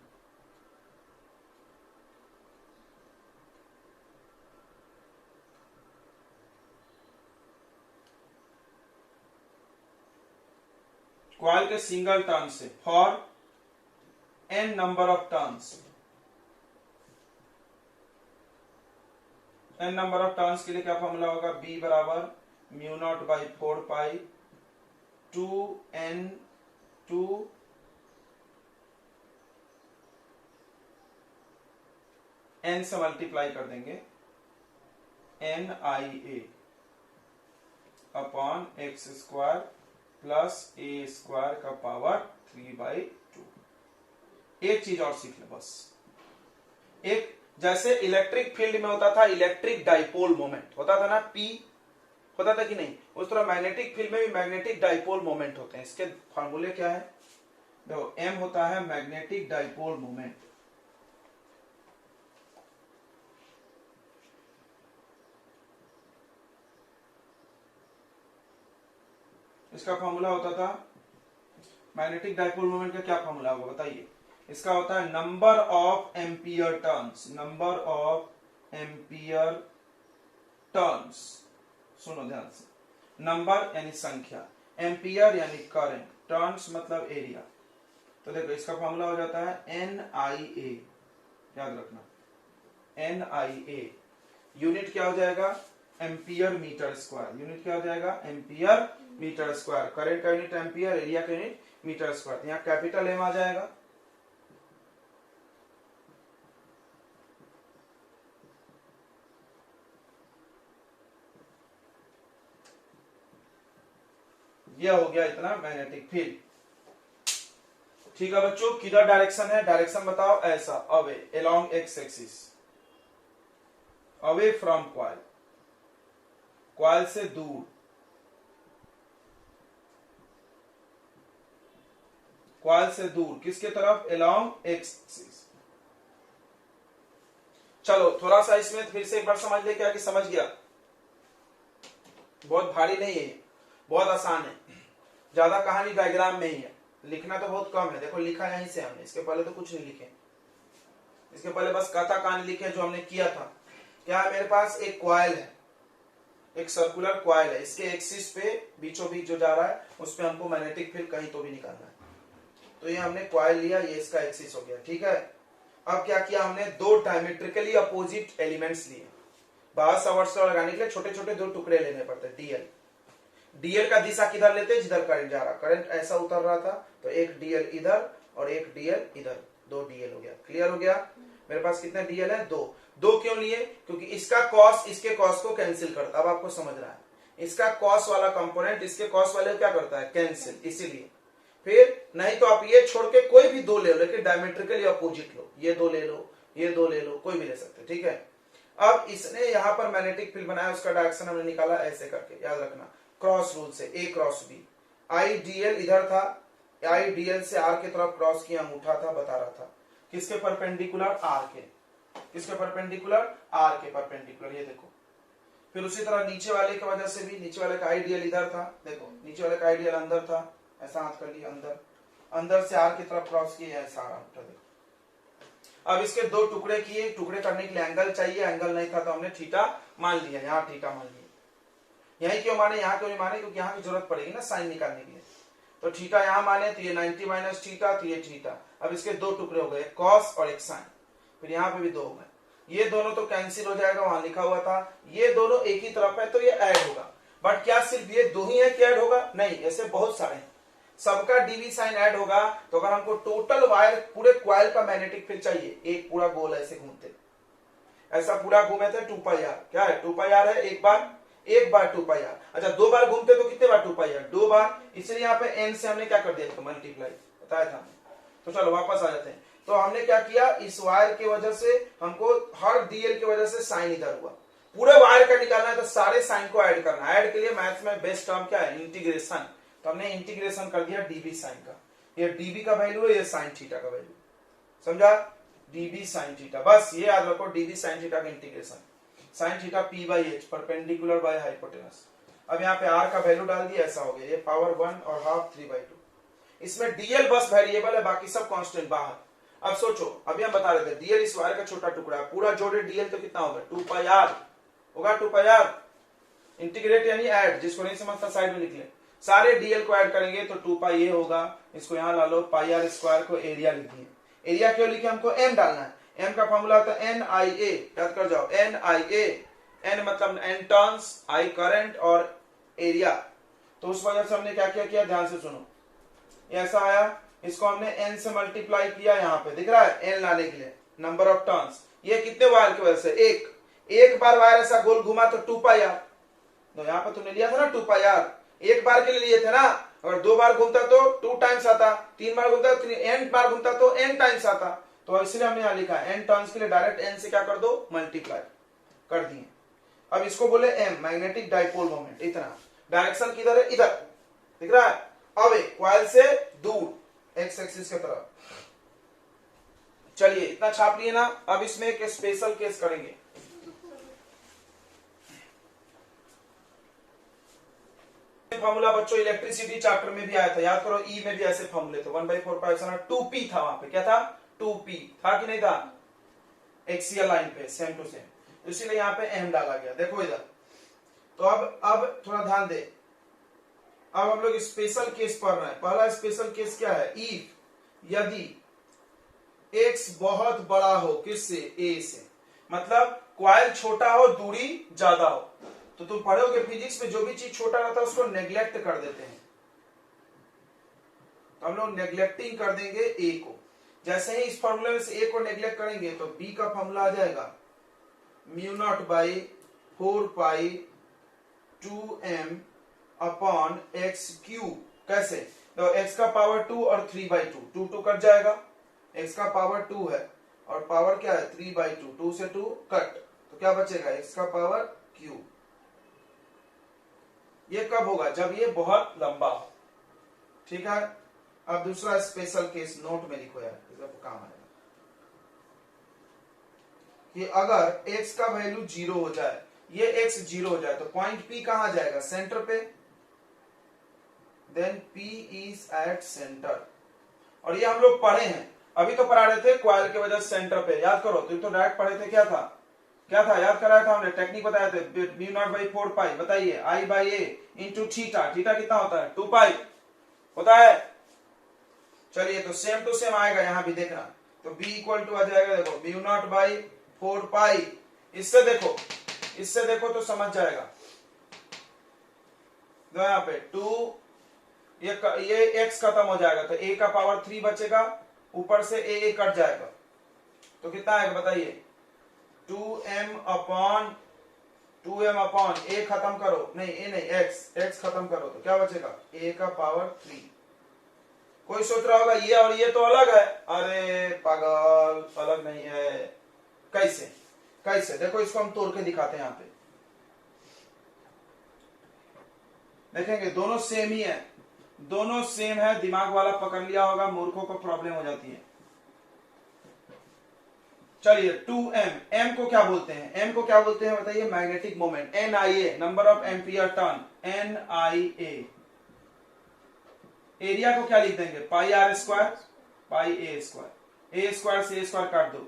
कॉइल के सिंगल टर्न से for n number of turns. n number of turns के लिए क्या फॉर्मूला होगा? b बराबर mu naught by 4 pi 2n to n से मल्टीप्लाई कर देंगे NIA upon x square plus a square का पावर 3/2। एक चीज और सीख ले बस। एक जैसे इलेक्ट्रिक फील्ड में होता था इलेक्ट्रिक डाइपोल मोमेंट, होता था ना P, होता था कि नहीं? उस तरह मैग्नेटिक फील्ड में भी मैग्नेटिक डाइपोल मोमेंट होते हैं। इसके फॉर्मूले क्या है? देखो, M होता है मैग्नेटिक डाइपोल मोमेंट। इसका फॉर्मूला होता था, मैग्नेटिक डाइपोल मोमेंट का क्या फॉर्मूला होगा बताइए? इसका होता है number of ampere turns. Number of ampere turns, सुनो ध्यान से। नंबर यानी संख्या, एम्पियर यानी करंट, टर्न्स मतलब एरिया। तो देखो इसका फॉर्मूला हो जाता है NIA, याद रखना NIA। यूनिट क्या हो जाएगा? Ampere metre square. यूनिट क्या हो जाएगा? Ampere metre square. करंट का यूनिट एम्पियर, एरिया का यूनिट मीटर स्क्वायर। यहाँ कैपिटल M आ जाएगा। यह हो गया इतना मैग्नेटिक फील्ड। ठीक है बच्चों, किधर डायरेक्शन है? डायरेक्शन बताओ। ऐसा, away, along x axis, away from coil, coil से दूर, कॉइल से दूर। किसके तरफ? Along x axis. चलो थोड़ा सा इसमें फिर से एक बार समझ ले, क्या कि समझ गया? बहुत भारी नहीं है, बहुत आसान है। ज्यादा कहानी डायग्राम में ही है, लिखना तो बहुत कम है। देखो लिखा यहीं से हमने, इसके पहले तो कुछ नहीं लिखे। इसके पहले बस कथा कहानी लिखे जो हमने किया था। क्या है? मेरे पास एक कॉइल है, एक सर्कुलर कॉइल है। इसके एक्सिस पे बीचों बीच जो जा रहा है उस पे हमको मैग्नेटिक फील्ड कहीं तो भी निकालना है। तो ये हमने कॉइल लिया, ये इसका एक्सिस हो गया। ठीक है, अब क्या किया हमने? 2 डायमेट्रिकली अपोजिट एलिमेंट्स लिए। बाहर संवर्षण लगाने के लिए छोटे छोटे 2 टुकड़े लेने पड़ते। डीएल का दिशा किधर लेते? जिधर करंट जा रहा, करंट ऐसा उतर रहा था तो एक डीएल इधर और एक डीएल इधर, 2 डीएल हो गया। क्लियर हो गया? मेरे पास कितने डीएल है? 2 क्यों लिए? क्योंकि इसका कॉस इसके कॉस को कैंसिल करता। अब आपको समझ रहा है, इसका कॉस वाला कंपोनेंट इसके कॉस वाले को क्या करता है? कैंसिल। इसीलिए फिर नहीं तो आप ये छोड़ के कोई भी 2 ले लो, लेकिन डायमेट्रिकली अपोजिट लो। ये 2 ले लो, ये 2 ले लो, कोई भी ले सकते। ठीक है, अब इसने यहां पर मैग्नेटिक फील्ड बनाया, उसका डायरेक्शन हमने निकाला ऐसे करके, याद रखना क्रॉस रूल से, ए क्रॉस बी। आई डीएल इधर था, आई डीएल से आर की तरफ क्रॉस किया, अंगूठा था, बता रहा था किसके परपेंडिकुलर? आर के। किसके परपेंडिकुलर? आर के परपेंडिकुलर। ये देखो, फिर उसी तरह नीचे वाले की वजह से भी, नीचे वाले का आईडियल इधर था, देखो नीचे वाले का आईडियल अंदर था, ऐसा हाथ कर लिया अंदर, अंदर से आर की तरफ क्रॉस किया, ऐसा अंगूठा देखो। अब इसके 2 टुकड़े किए, टुकड़े करने के लिए एंगल चाहिए, एंगल नहीं था तो हमने थीटा मान लिया, यहाँ थीटा मान लिया। यही क्यों माने? यहाँ क्यों नहीं माने? क्योंकि यहाँ की जरूरत पड़ेगी ना साइन निकालने के लिए। तो थीटा यहाँ माने तो ये 90 माइनस थीटा, तो ये थीटा। अब इसके 2 टुकड़े हो गए, कॉस और एक साइन। फिर यहाँ पे भी 2 हो गए, ये दोनों तो कैंसिल हो जाएगा, वहां लिखा हुआ था ये दोनों एक ही तरफ है तो ये ऐड होगा। बट क्या सिर्फ ये 2 ही है कि ऐड होगा? नहीं, ऐसे बहुत सारे हैं। सबका डीवी साइन ऐड होगा। तो अगर हमको टोटल वायर पूरे क्वाइल का मैग्नेटिक फील्ड चाहिए, एक पूरा गोल ऐसे घूमते, ऐसा पूरा घूमे थे 2 पाई आर, क्या है 2 पाई आर है, एक बार 2 पाई आर। अच्छा 2 बार घूमते तो कितने बार 2 पाई आर, 2 बार, इसलिए यहाँ पे एन से हमने क्या कर दिया तो मल्टीप्लाई, बताया था। तो चलो वापस आ जाते हैं। तो हमने क्या किया, इस वायर की वजह से हमको हर डीएल की वजह से साइन इधर हुआ, पूरे वायर का निकालना है तो सारे साइन को ऐड करना है। ऐड के लिए मैथ्स में बेस्ट टर्म क्या है, इंटीग्रेशन। तो हमने इंटीग्रेशन कर दिया डीबी साइन का, ये डीबी का वैल्यू है, ये साइन थीटा का वैल्यू, समझा, डीबी साइन थीटा। बस ये याद रखो, डीबी साइन थीटा का integration, sine theta p by H perpendicular by hypotenuse. अब यहाँ पे आर का वैल्यू डाल दिया, ऐसा हो गया, ये पावर 1 और हाफ 3/2। इसमें डीएल बस वेरिएबल है, बाकी सब कांस्टेंट बाहर। अब सोचो, अभी हम बता रहे थे डीएल इस वायर का छोटा टुकड़ा है, पूरा जोड़े डीएल तो कितना होगा 2 पाई आर होगा, 2 पाई आर। इंटीग्रेट यानी ऐड, जिसको नहीं समझता साइड में निकले, सारे डीएल को ऐड करेंगे तो 2 पाई ए होगा, इसको यहां ला लो, पाई आर स्क्वायर को एरिया लिख दिए। एरिया क्यों लिखे, हमको एम डालना है, एम का फॉर्मूला होता है एन आई ए, याद कर जाओ, एन आई ए, एन मतलब एन टर्न्स, आई करंट और एरिया। तो उस वजह से हमने क्या किया, ध्यान से सुनो, ऐसा आया, इसको हमने एन से मल्टीप्लाई किया, यहाँ पे दिख रहा है एन लाने के लिए, नंबर ऑफ टर्न्स। ये कितने वायर की वजह से, एक बार वायर ऐसा गोल घुमा तो 2 पाई आर, तो यहाँ पे तुमने लिया था ना 2 पाई आर, एक बार के लिए लिए थे ना। अगर 2 बार घूमता तो 2 टाइम्स आता, 3 बार घूमता तो n बार घूमता तो n टाइम्स आता। तो इसलिए हमने यहाँ लिखा n टर्न्स के लिए डायरेक्ट n से क्या कर दो, मल्टीप्लाई कर दिए। अब इसको बोले m, मैग्नेटिक डाइपोल मोमेंट, इतना। डायरेक्शन किधर है, इधर, दिख रहा है, अवे, क्वाइल से दूर, एक्स एक्सिस की तरफ। चलिए इतना छाप लिए ना। अब इसमें एक स्पेशल केस करेंगे। फॉर्मूला बच्चों इलेक्ट्रिसिटी चैप्टर में भी आया था, याद करो, ई में भी ऐसे फॉर्मूले थे, 1/4 2p था वहां पे, क्या था 2p था कि नहीं था, एक्सियल लाइन पे सेम टू सेम, तो इसीलिए यहाँ पे m डाला गया। देखो इधर, तो अब थोड़ा ध्यान दे, अब हम लोग स्पेशल केस पढ़ रहे हैं। पहला स्पेशल केस क्या है, इफ यदि x बहुत बड़ा हो, किससे, a से, मतलब क्वाइल छोटा हो, दूरी ज्यादा हो। तो तुम पढ़ोगे फिजिक्स में, जो भी चीज छोटा रहता है उसको नेग्लेक्ट कर देते हैं, तो हम लोग नेग्लेक्टिंग कर देंगे a को। जैसे ही इस फॉर्मूले में से a को नेग्लेक्ट करेंगे तो b का फॉर्मूला आ जाएगा μ0/4 पाई 2m अपॉन x क्यूब। कैसे, तो x का पावर 2 और 3/2, 2 कट जाएगा, x का पावर 2 है और पावर क्या है 3/2, 2 से 2 कट, तो क्या बचेगा x का पावर क्यूब। ये कब होगा, जब ये बहुत लंबा हो, ठीक है। अब दूसरा स्पेशल केस नोट में लिखो यार, इसका काम आएगा, कि अगर x का वैल्यू 0 हो जाए, ये x 0 हो जाए, तो पॉइंट P कहां जाएगा, सेंटर पे, then P is at centre. और ये हम लोग पढ़े हैं, अभी तो पढ़ा रहे थे क्वाइल के वजह से सेंटर पे, याद करो, तो डायरेक्ट पढ़े थे, क्या था याद कराया था हमने, टेक्निक बताया थे, μ0/4 पाई, बताइए I/A इंटू थीटा, थीटा कितना होता है 2 पाई होता है। चलिए तो सेम टू सेम आएगा यहाँ भी, देखना, तो B इक्वल टू आ जाएगा, देखो μ0/4 पाई, इससे देखो तो समझ जाएगा। तो यहाँ पे 2, ये x खत्म हो जाएगा तो a का पावर 3 बचेगा, ऊपर से a कट जाएगा, तो कितना आएगा बताइए, 2m अपॉन a खत्म करो, नहीं a नहीं, x खत्म करो, तो क्या बचेगा a का पावर 3। कोई सोच रहा होगा ये और ये तो अलग है, अरे पागल, अलग नहीं है। कैसे देखो, इसको हम तोड़ के दिखाते हैं। यहाँ पे देखेंगे दोनों सेम ही है, दोनों सेम है, दिमाग वाला पकड़ लिया होगा, मूर्खों को प्रॉब्लम हो जाती है। चलिए 2m, m को क्या बोलते हैं, बताइए, magnetic moment, NIA number of ampere turn, NIA। Area को क्या लिख देंगे, pi r square pi a square से a स्क्वायर काट दो।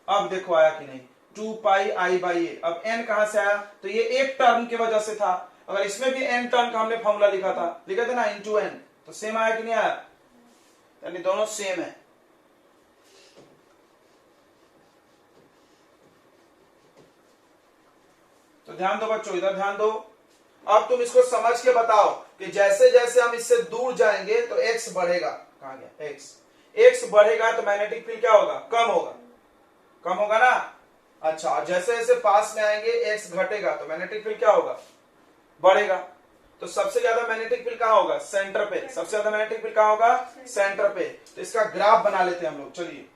अब देखो आया कि नहीं, 2 पाई I/A। अब n कहां से आया, तो ये एक टर्न की वजह से था, अगर इसमें भी n टर्न का हमने फॉर्मूला लिखे थे ना, इंटू n, तो सेम आया कि नहीं आया, यानी दोनों सेम है। तो ध्यान दो बच्चों, इधर ध्यान दो, अब तुम इसको समझ के बताओ कि जैसे जैसे हम इससे दूर जाएंगे तो एक्स बढ़ेगा। कहां गया एक्स? एक्स बढ़ेगा तो मैग्नेटिक फील्ड क्या होगा? कम होगा। कम होगा ना? अच्छा, और जैसे जैसे पास में आएंगे एक्स घटेगा तो मैग्नेटिक फील्ड क्या होगा? बढ़ेगा। तो सबसे ज्यादा मैग्नेटिक फील्ड कहां होगा? सेंटर पे। सबसे ज्यादा मैग्नेटिक फील्ड कहां होगा? सेंटर पे। तो इसका ग्राफ बना लेते हैं हम लोग। चलिए,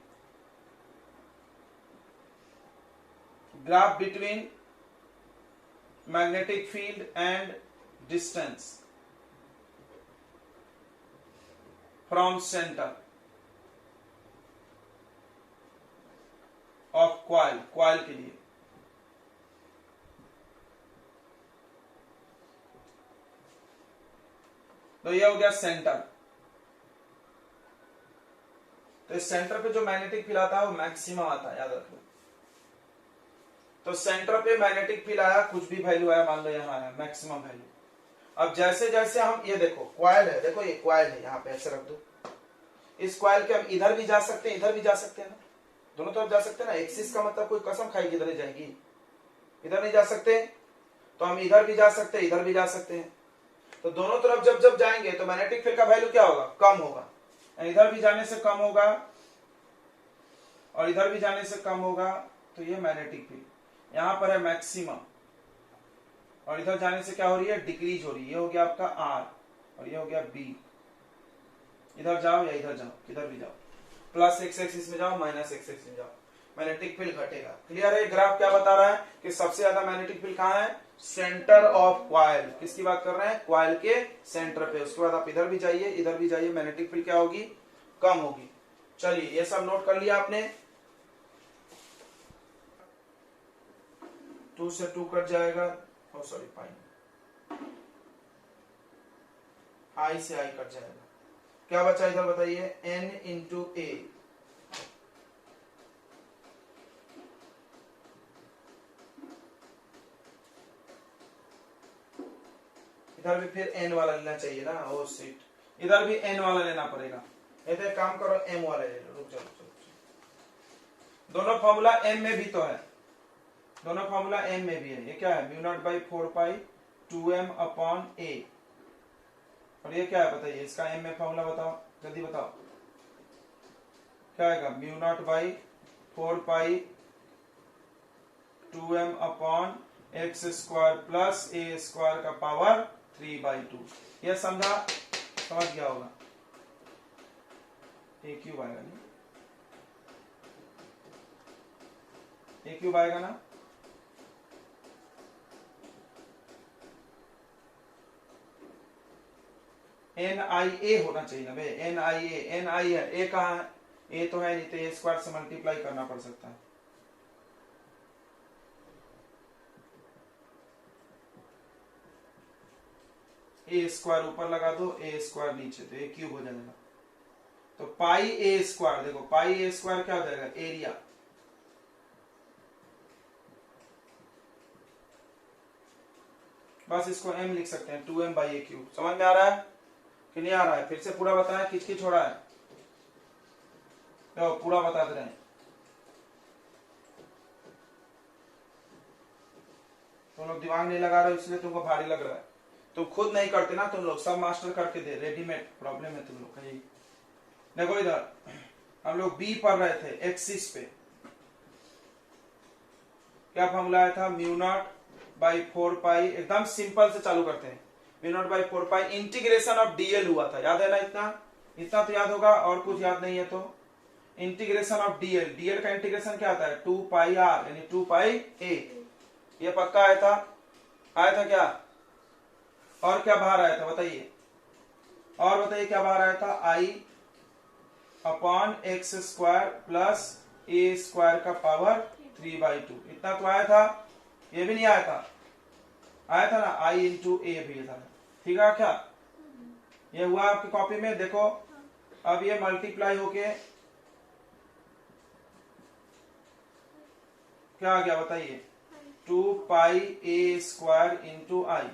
graph between magnetic field and distance from centre of coil, coil के लिए। तो ये हो गया सेंटर। तो इस सेंटर पे जो मैग्नेटिक फील्ड आता है वो मैक्सिमम आता है, याद रखो। तो सेंटर पे मैग्नेटिक फील्ड आया, कुछ भी वैल्यू आया, मान लो यहां आया मैक्सिमम वैल्यू। अब जैसे जैसे हम, ये देखो क्वाइल है, देखो ये क्वाइल है, यहां पे ऐसे रख दो। इस क्वाइल के हम इधर भी जा सकते हैं, इधर भी जा सकते हैं ना, दोनों तरफ जा सकते हैं ना। एक्सिस का मतलब कोई कसम खाएगी इधर ही जाएगी, इधर नहीं जा सकते। तो हम इधर भी जा सकते हैं, इधर भी जा सकते हैं। तो दोनों तरफ जब जब जाएंगे तो मैग्नेटिक फील्ड का वैल्यू क्या होगा? कम होगा। इधर भी जाने से कम होगा और इधर भी जाने से कम होगा। तो ये मैग्नेटिक फील्ड यहां पर है मैक्सिमम, और इधर जाने से क्या हो रही है? डिक्रीज हो रही है। ये हो गया आपका आर और ये हो गया बी। इधर जाओ या इधर जाओ, किधर भी जाओ, प्लस एक्स एक्सिस में जाओ, माइनस एक्स एक्सिस में जाओ, मैग्नेटिक फील्ड घटेगा। क्लियर है? ग्राफ क्या बता रहा है कि सबसे ज्यादा मैग्नेटिक फील्ड कहां है? Centre of coil. किसकी बात कर रहे हैं? क्वाइल के सेंटर पे। उसके बाद आप इधर भी जाइए, इधर भी जाइए, मैग्नेटिक फील्ड क्या होगी? कम होगी। चलिए, ये सब नोट कर लिया आपने। 2 से 2 कट जाएगा, सॉरी पाई, आई से आई कट जाएगा। क्या बचा इधर बताइए? n इंटू ए। इधर भी फिर n वाला लेना चाहिए ना, ओ सीट, इधर भी n वाला लेना पड़ेगा। नहीं तो एक काम करो, m वाला ले लो। रुक जाओ, दोनों फॉर्मूला m में भी तो है, दोनों फॉर्मूला m में भी है। ये क्या है? Mu naught by 4 pi 2m upon a। और ये क्या है बताइए? इसका m में फॉर्मूला बताओ, जल्दी बताओ। क्या आएगा? Mu naught by 4 pi 2m upon x square plus a square का पावर 3/2। यह समझा? समझ गया होगा। ए क्यूब आएगा नहीं, ए क्यूब आएगा ना? NIA होना चाहिए ना भाई, NIA। NI है, ए कहां है? ए तो है नहीं, तो ए स्क्वायर से मल्टीप्लाई करना पड़ सकता है। ए स्क्वायर ऊपर लगा दो, ए स्क्वायर नीचे, तो ए क्यूब हो जाएगा। तो पाई ए स्क्वायर, देखो पाई ए स्क्वायर क्या हो जाएगा? एरिया। बस इसको m लिख सकते हैं, 2m बाई ए क्यूब। समझ में आ रहा है कि नहीं आ रहा है? फिर से पूरा बताया, किचकिच हो रहा है? तो पूरा बता दे रहे हैं। तुम लोग दिमाग नहीं लगा रहे हो इसलिए तुमको भारी लग रहा है। तुम खुद नहीं करते ना, तुम लोग सब मास्टर करके दे, रेडीमेड प्रॉब्लम है तुम लोग का। यही देखो, इधर हम लोग बी पढ़ रहे थे, एक्सिस पे क्या फॉर्मूला आया था? म्यू नॉट बाई 4 पाई, एकदम सिंपल से चालू करते हैं। Mu naught by 4 pi integration of DL हुआ था, याद है ना? इतना इतना तो याद होगा, और कुछ याद नहीं है तो इंटीग्रेशन ऑफ डीएल। डीएल का इंटीग्रेशन क्या आता है? 2 पाई आर यानी 2 पाई ए। ये पक्का आया था? आया था क्या? और क्या बाहर आया था बताइए? और बताइए क्या बाहर आया था? आई upon x square plus a square का पावर 3/2। इतना तो आया था। ये भी नहीं आया था? आया था ना, आई इंटू ए भी था। ठीक है क्या? ये हुआ आपकी कॉपी में, देखो। अब ये मल्टीप्लाई होके क्या आ गया बताइए? 2 पाई ए स्क्वायर इंटू आई,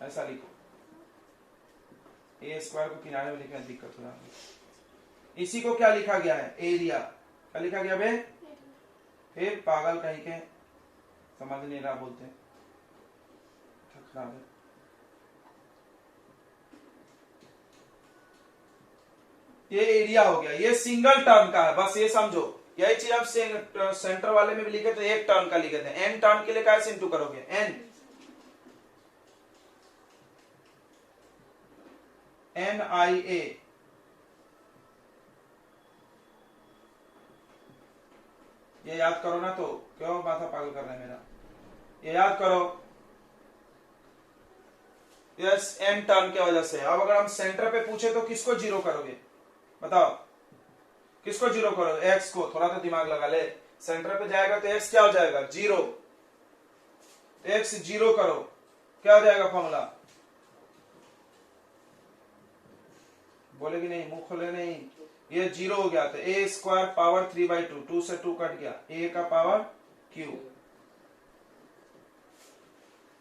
ऐसा लिखो। ए स्क्वायर को किनारे में लिखने में दिक्कत हो रहा है। इसी को क्या लिखा गया है? एरिया। क्या लिखा गया बे? फिर पागल कहीं के समझ नहीं रहा बोलते, खराब है। ये एरिया हो गया, ये सिंगल टर्न का है, बस ये समझो। यही चीज आप सेंटर वाले में भी लिखे थे, एक टर्न का लिखे थे। एन टर्न के लिए कैसे इंटू करोगे, एन आई ए, ये याद करो ना, तो क्यों माथा पागल कर रहा है मेरा, ये याद करो। यस, एन टर्न की वजह से। अब अगर हम सेंटर पे पूछे तो किसको जीरो करोगे, बताओ किसको जीरो करोगे, एक्स को। थोड़ा तो दिमाग लगा ले, सेंटर पे जाएगा तो एक्स क्या हो जाएगा, जीरो। एक्स जीरो करो, क्या हो जाएगा फॉर्मूला, बोलेगी नहीं, मुंह खोले नहीं। ये जीरो हो गया, तो ए स्क्वायर पावर 3/2, 2 से 2 कट गया, ए का पावर क्यू।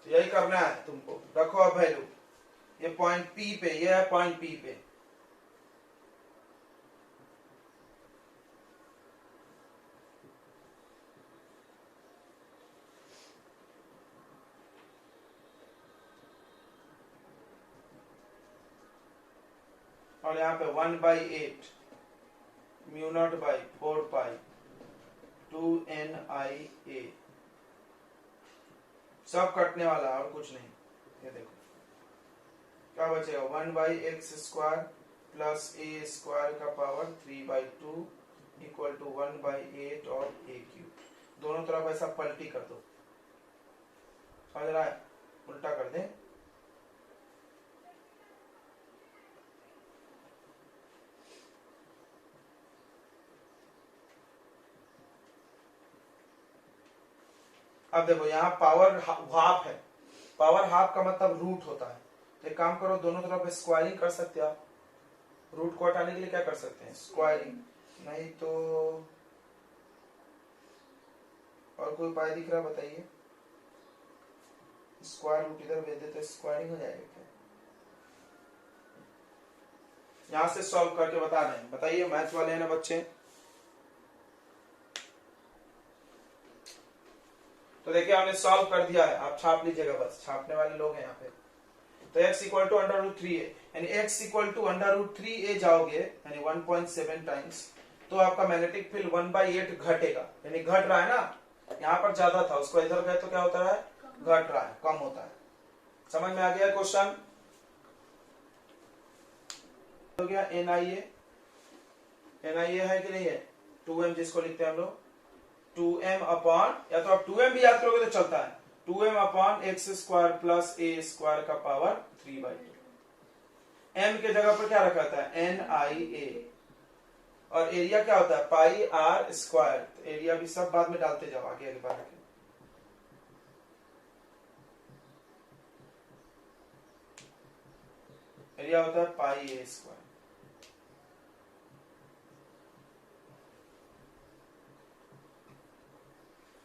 तो यही करना है तुमको। रखो अब वैल्यू, ये पॉइंट पी पे, ये है पॉइंट पी पे। और यहाँ पे 1/8 mu naught by 4 pi 2NIA, सब कटने वाला और कुछ नहीं। ये देखो क्या बचेगा, 1/x² प्लस ए स्क्वायर का पावर 3/2 इक्वल टू 1/8 और a³। दोनों तरफ ऐसा पलटी कर दो, समझ रहा है, उल्टा कर दे। अब देखो यहाँ पावर हाफ है, पावर हाफ का मतलब रूट होता है। तो एक काम करो, दोनों तरफ स्क्वायरिंग कर सकते हो आप। रूट को हटाने के लिए क्या कर सकते हैं, स्क्वायरिंग। नहीं तो और कोई उपाय दिख रहा है, बताइए। स्क्वायर रूट इधर भेज देते, स्क्वायरिंग हो जाएगा क्या। यहां से सॉल्व करके बता रहे हैं, बताइए मैथ वाले हैं ना बच्चे। तो देखिए हमने सॉल्व कर दिया है, आप छाप लीजिएगा, बस छापने वाले लोग हैं यहाँ पे। तो x इक्वल टू √3a, यानी x इक्वल टू √3a जाओगे, यानी 1.7 टाइम्स, तो आपका मैग्नेटिक फील्ड 1/8 घटेगा, यानी घट रहा है ना। यहाँ पर ज्यादा था, उसको इधर गए तो क्या होता है, घट रहा है, कम होता है। समझ में आ गया क्वेश्चन, हो गया। NIA है कि नहीं है, 2m जिसको लिखते हैं हम लोग, 2m अपॉन, या तो आप 2m भी याद करोगे तो चलता है, 2m upon x² plus a² का पावर 3/2। m के जगह पर क्या रखा था, NIA, और एरिया क्या होता है, πr²। तो एरिया भी सब बाद में डालते जाओ, आगे आगे बढ़ के। एरिया होता है πa²।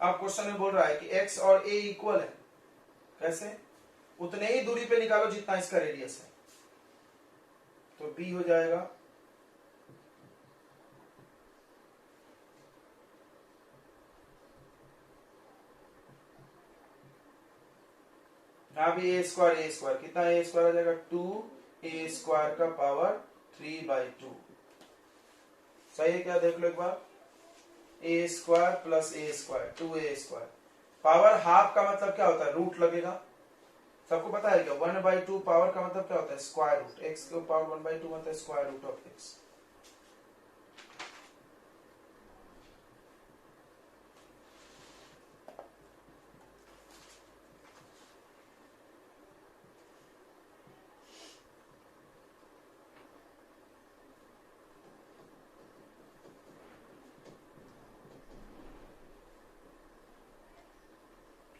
अब क्वेश्चन में बोल रहा है कि x और a इक्वल है, कैसे, उतने ही दूरी पे निकालो जितना इसका रेडियस है। तो b हो जाएगा यहाँ भी a² कितना, a² आ जाएगा 2a² का पावर 3/2। सही है क्या, देख लो एक बार, a² plus a², 2a²। Power half का मतलब क्या होता है, रूट लगेगा, सबको पता है क्या। 1/2 पावर का मतलब क्या होता है, स्क्वायर रूट। x के पावर 1/2 मतलब स्क्वायर रूट ऑफ x।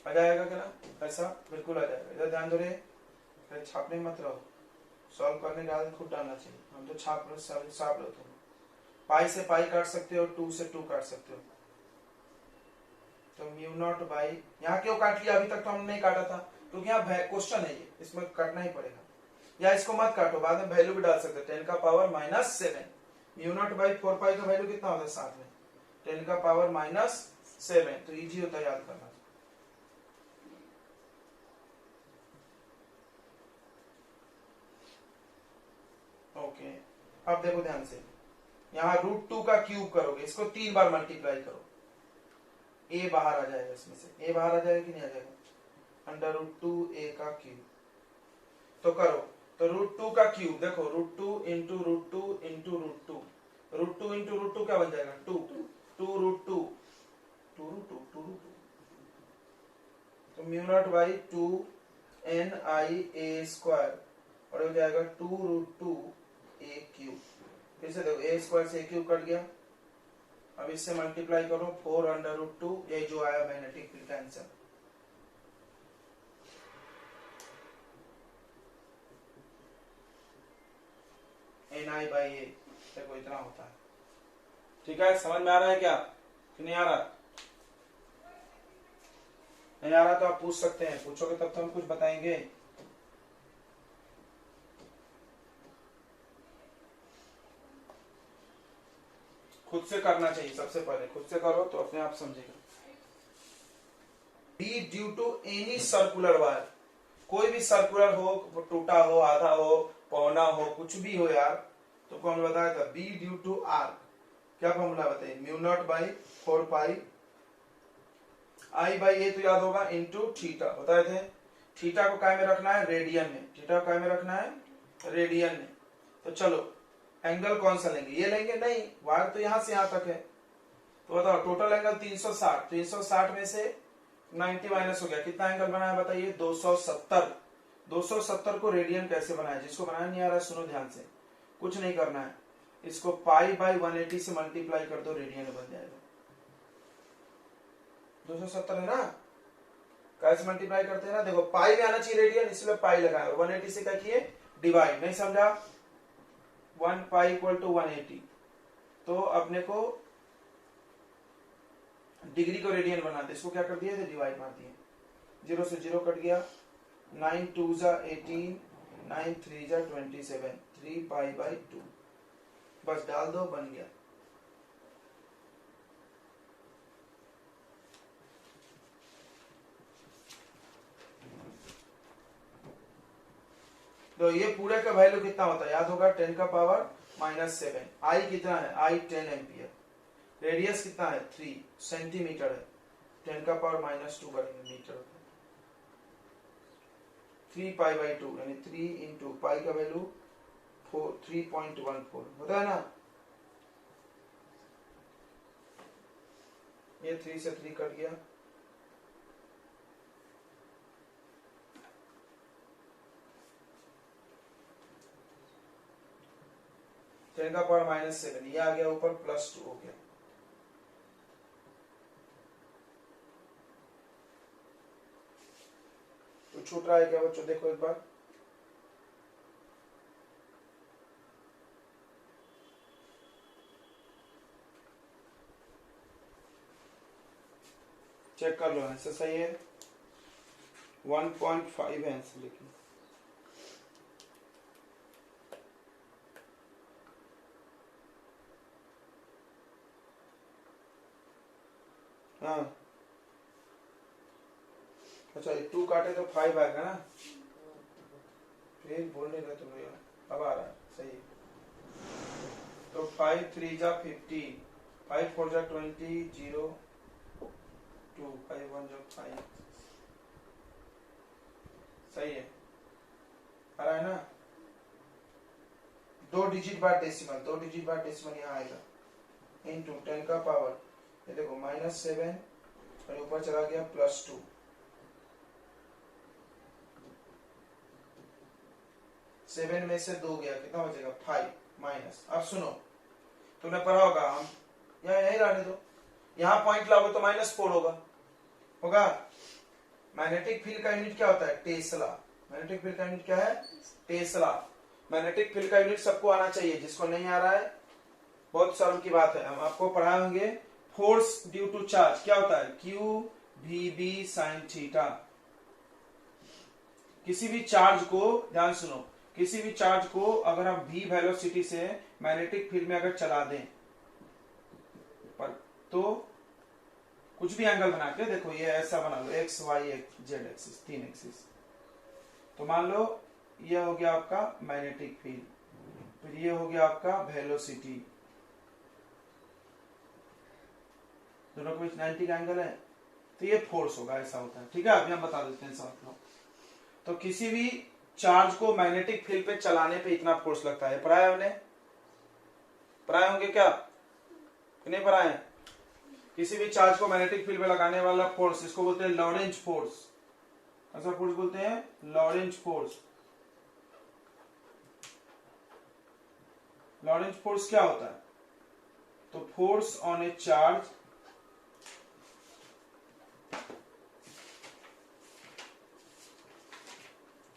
आ जाएगा क्या ना, ऐसा बिल्कुल आ जाएगा। इधर ध्यान दो रे, छापने मत रहो, सॉल्व करने का आदत खुद डालना चाहिए। हम तो छाप लो तुम, पाई से पाई काट सकते हो, 2 से 2 काट सकते हो। तो म्यू नॉट बाई, यहाँ क्यों काट लिया, अभी तक तो हमने नहीं काटा था, क्योंकि यहाँ क्वेश्चन है ये, इसमें काटना ही पड़ेगा। या इसको मत काटो, बाद में वैल्यू भी डाल सकते हो, 10 का पावर -7। म्यू नॉट बाई 4 पाई का वैल्यू कितना होता है साथ में, 10 का पावर -7। तो इजी होता है याद करना। ओके, अब देखो ध्यान से, यहाँ √2 का क्यूब करोगे, इसको 3 बार मल्टीप्लाई करो, ए बाहर आ जाएगा, इसमें से ए बाहर आ जाएगा कि नहीं आ जाएगा, √2 ए का क्यूब। तो करो, तो √2 का क्यूब देखो, √2 इंटू √2 इंटू √2, √2 इंटू √2 क्या बन जाएगा 2, 2 √2 तो mu naught by 2 NIA square और हो जाएगा 2 √2 ए क्यूब। फिर से देखो ए स्क्वायर से ए क्यूब कट गया, अब इससे मल्टीप्लाई करो 4 √2, ये जो आया मैग्नेटिक फील्ड का आंसर। NI बाई ए देखो इतना होता है। ठीक है, समझ में आ रहा है क्या कि नहीं आ रहा? नहीं आ रहा तो आप पूछ सकते हैं, पूछोगे तब तो हम कुछ बताएंगे। खुद से करना चाहिए, सबसे पहले खुद से करो तो अपने आप समझेगा। B due to any circular wire, कोई भी सर्कुलर हो, टूटा हो, आधा हो, पौना हो, कुछ भी हो यार, तो कौन बताया था? बी ड्यू टू आर्क, क्या फॉर्मूला बताइए? Mu naught by 4 pi I by a तो याद होगा, इंटू थीटा बताए थे। थीटा को काय में रखना है? रेडियन में। थीटा को काय में रखना है? रेडियन में। तो चलो एंगल कौन सा लेंगे? ये लेंगे? नहीं, वायर तो यहां से यहां तक है, तो बताओ टोटल एंगल 360, 360 में से 90 माइनस हो गया, कितना एंगल बना है बताइए? 270। 270 को रेडियन कैसे बनाया? जिसको बनाया नहीं आ रहा सुनो ध्यान से, कुछ नहीं करना है, इसको पाई बाई 180 से मल्टीप्लाई कर दो, रेडियन बन जाएगा। 270 है ना, कैसे मल्टीप्लाई करते हैं ना, देखो पाई में आना चाहिए रेडियन, इसलिए पाई लगाया, 180 से क्या किए? डिवाइड। नहीं समझा? 1 पाई इक्वल टू 180, तो अपने को डिग्री को रेडियन बनाते, इसको क्या कर दिए थे? डिवाइड मार दिए, 0 से 0 कट गया, 9 2 जा 18, 9 3 जा 27, 3 पाई बाई 2, बस डाल दो, बन गया। तो ये पूरे का वैल्यू कितना होता है? याद होगा, 10 का पावर -7। आई कितना है? आई 10 एम्पियर। रेडियस कितना है? 3 सेंटीमीटर है, 10 का पावर -2 करेंगे मीटर, 3 पाई बाई 2 यानी 3 इंटू पाई का वैल्यू 3.14 होता है ना, ये 3 से 3 कट गया, टेन का पावर -7, ये आ गया ऊपर, +2 हो गया। तो छूट रहा है क्या बच्चों? देखो एक बार, चेक कर लो, आंसर सही है, 1.5 है आंसर, लेकिन हाँ अच्छा, 2 काटे तो 5 आएगा ना, फिर बोल नहीं रहे तुम यार, अब आ रहा है सही। तो 5 3 जा 15, 5 4 जा 20, 0 2, 5 1 जा 5, सही है, आ रहा है ना। 2 डिजिट बाद डेसिमल, 2 डिजिट बाद डेसिमल यहाँ आएगा, इंटू 10 का पावर, ये देखो -7 और ऊपर चला गया +2, 7 में से 2 गया, कितना बचेगा? 5 माइनस। अब सुनो, तुमने पढ़ा होगा, हम यही रहने दो, यहाँ पॉइंट लाओगे तो -4 होगा। मैग्नेटिक फील्ड का यूनिट क्या होता है? टेस्ला। मैग्नेटिक फील्ड का यूनिट क्या है? टेस्ला। मैग्नेटिक फील्ड का यूनिट सबको आना चाहिए, जिसको नहीं आ रहा है बहुत शर्म की बात है, हम आपको पढ़ाएंगे। फोर्स ड्यू टू चार्ज क्या होता है? QVB sin theta. किसी भी चार्ज को, ध्यान सुनो, किसी भी चार्ज को अगर हम v वेलोसिटी से मैग्नेटिक फील्ड में अगर चला दें, पर तो कुछ भी एंगल बना के देखो, ये ऐसा बना लो, x y z axis, 3 axis, तो मान लो ये हो गया आपका मैग्नेटिक फील्ड, फिर ये हो गया आपका वेलोसिटी, दोनों के बीच 90 का एंगल है, तो ये फोर्स होगा, ऐसा होता है। ठीक है, अभी हम बता देते हैं समझ लो। तो किसी भी चार्ज को मैग्नेटिक फील्ड पे चलाने पे इतना फोर्स लगता है। पढ़ाया हमने, पढ़ाए होंगे क्या कि नहीं पढ़ाए? किसी भी चार्ज को मैग्नेटिक फील्ड पे लगाने वाला फोर्स, इसको बोलते हैं लॉरेंज फोर्स। ऐसा फोर्स बोलते हैं लॉरेंज फोर्स। लॉरेंज फोर्स क्या होता है? तो force on A charge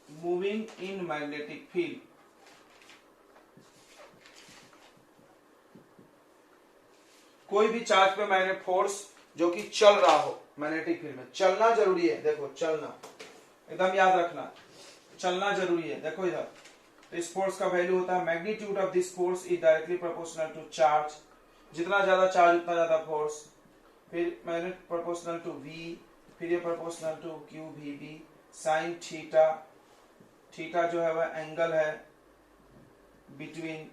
moving in magnetic field. कोई भी चार्ज पे मैग्नेटिक फोर्स जो कि चल रहा हो मैग्नेटिक फील्ड में, चलना जरूरी है। देखो चलना एकदम याद रखना, चलना जरूरी है। देखो इधर, तो इस फोर्स का वैल्यू होता है magnitude of this force is directly proportional to charge. जितना ज्यादा चार्ज उतना ज्यादा फोर्स, फिर मैग्नेट प्रोपोर्शनल टू v, फिर ये proportional to q v B sine theta. Theta जो है वह एंगल है बिटवीन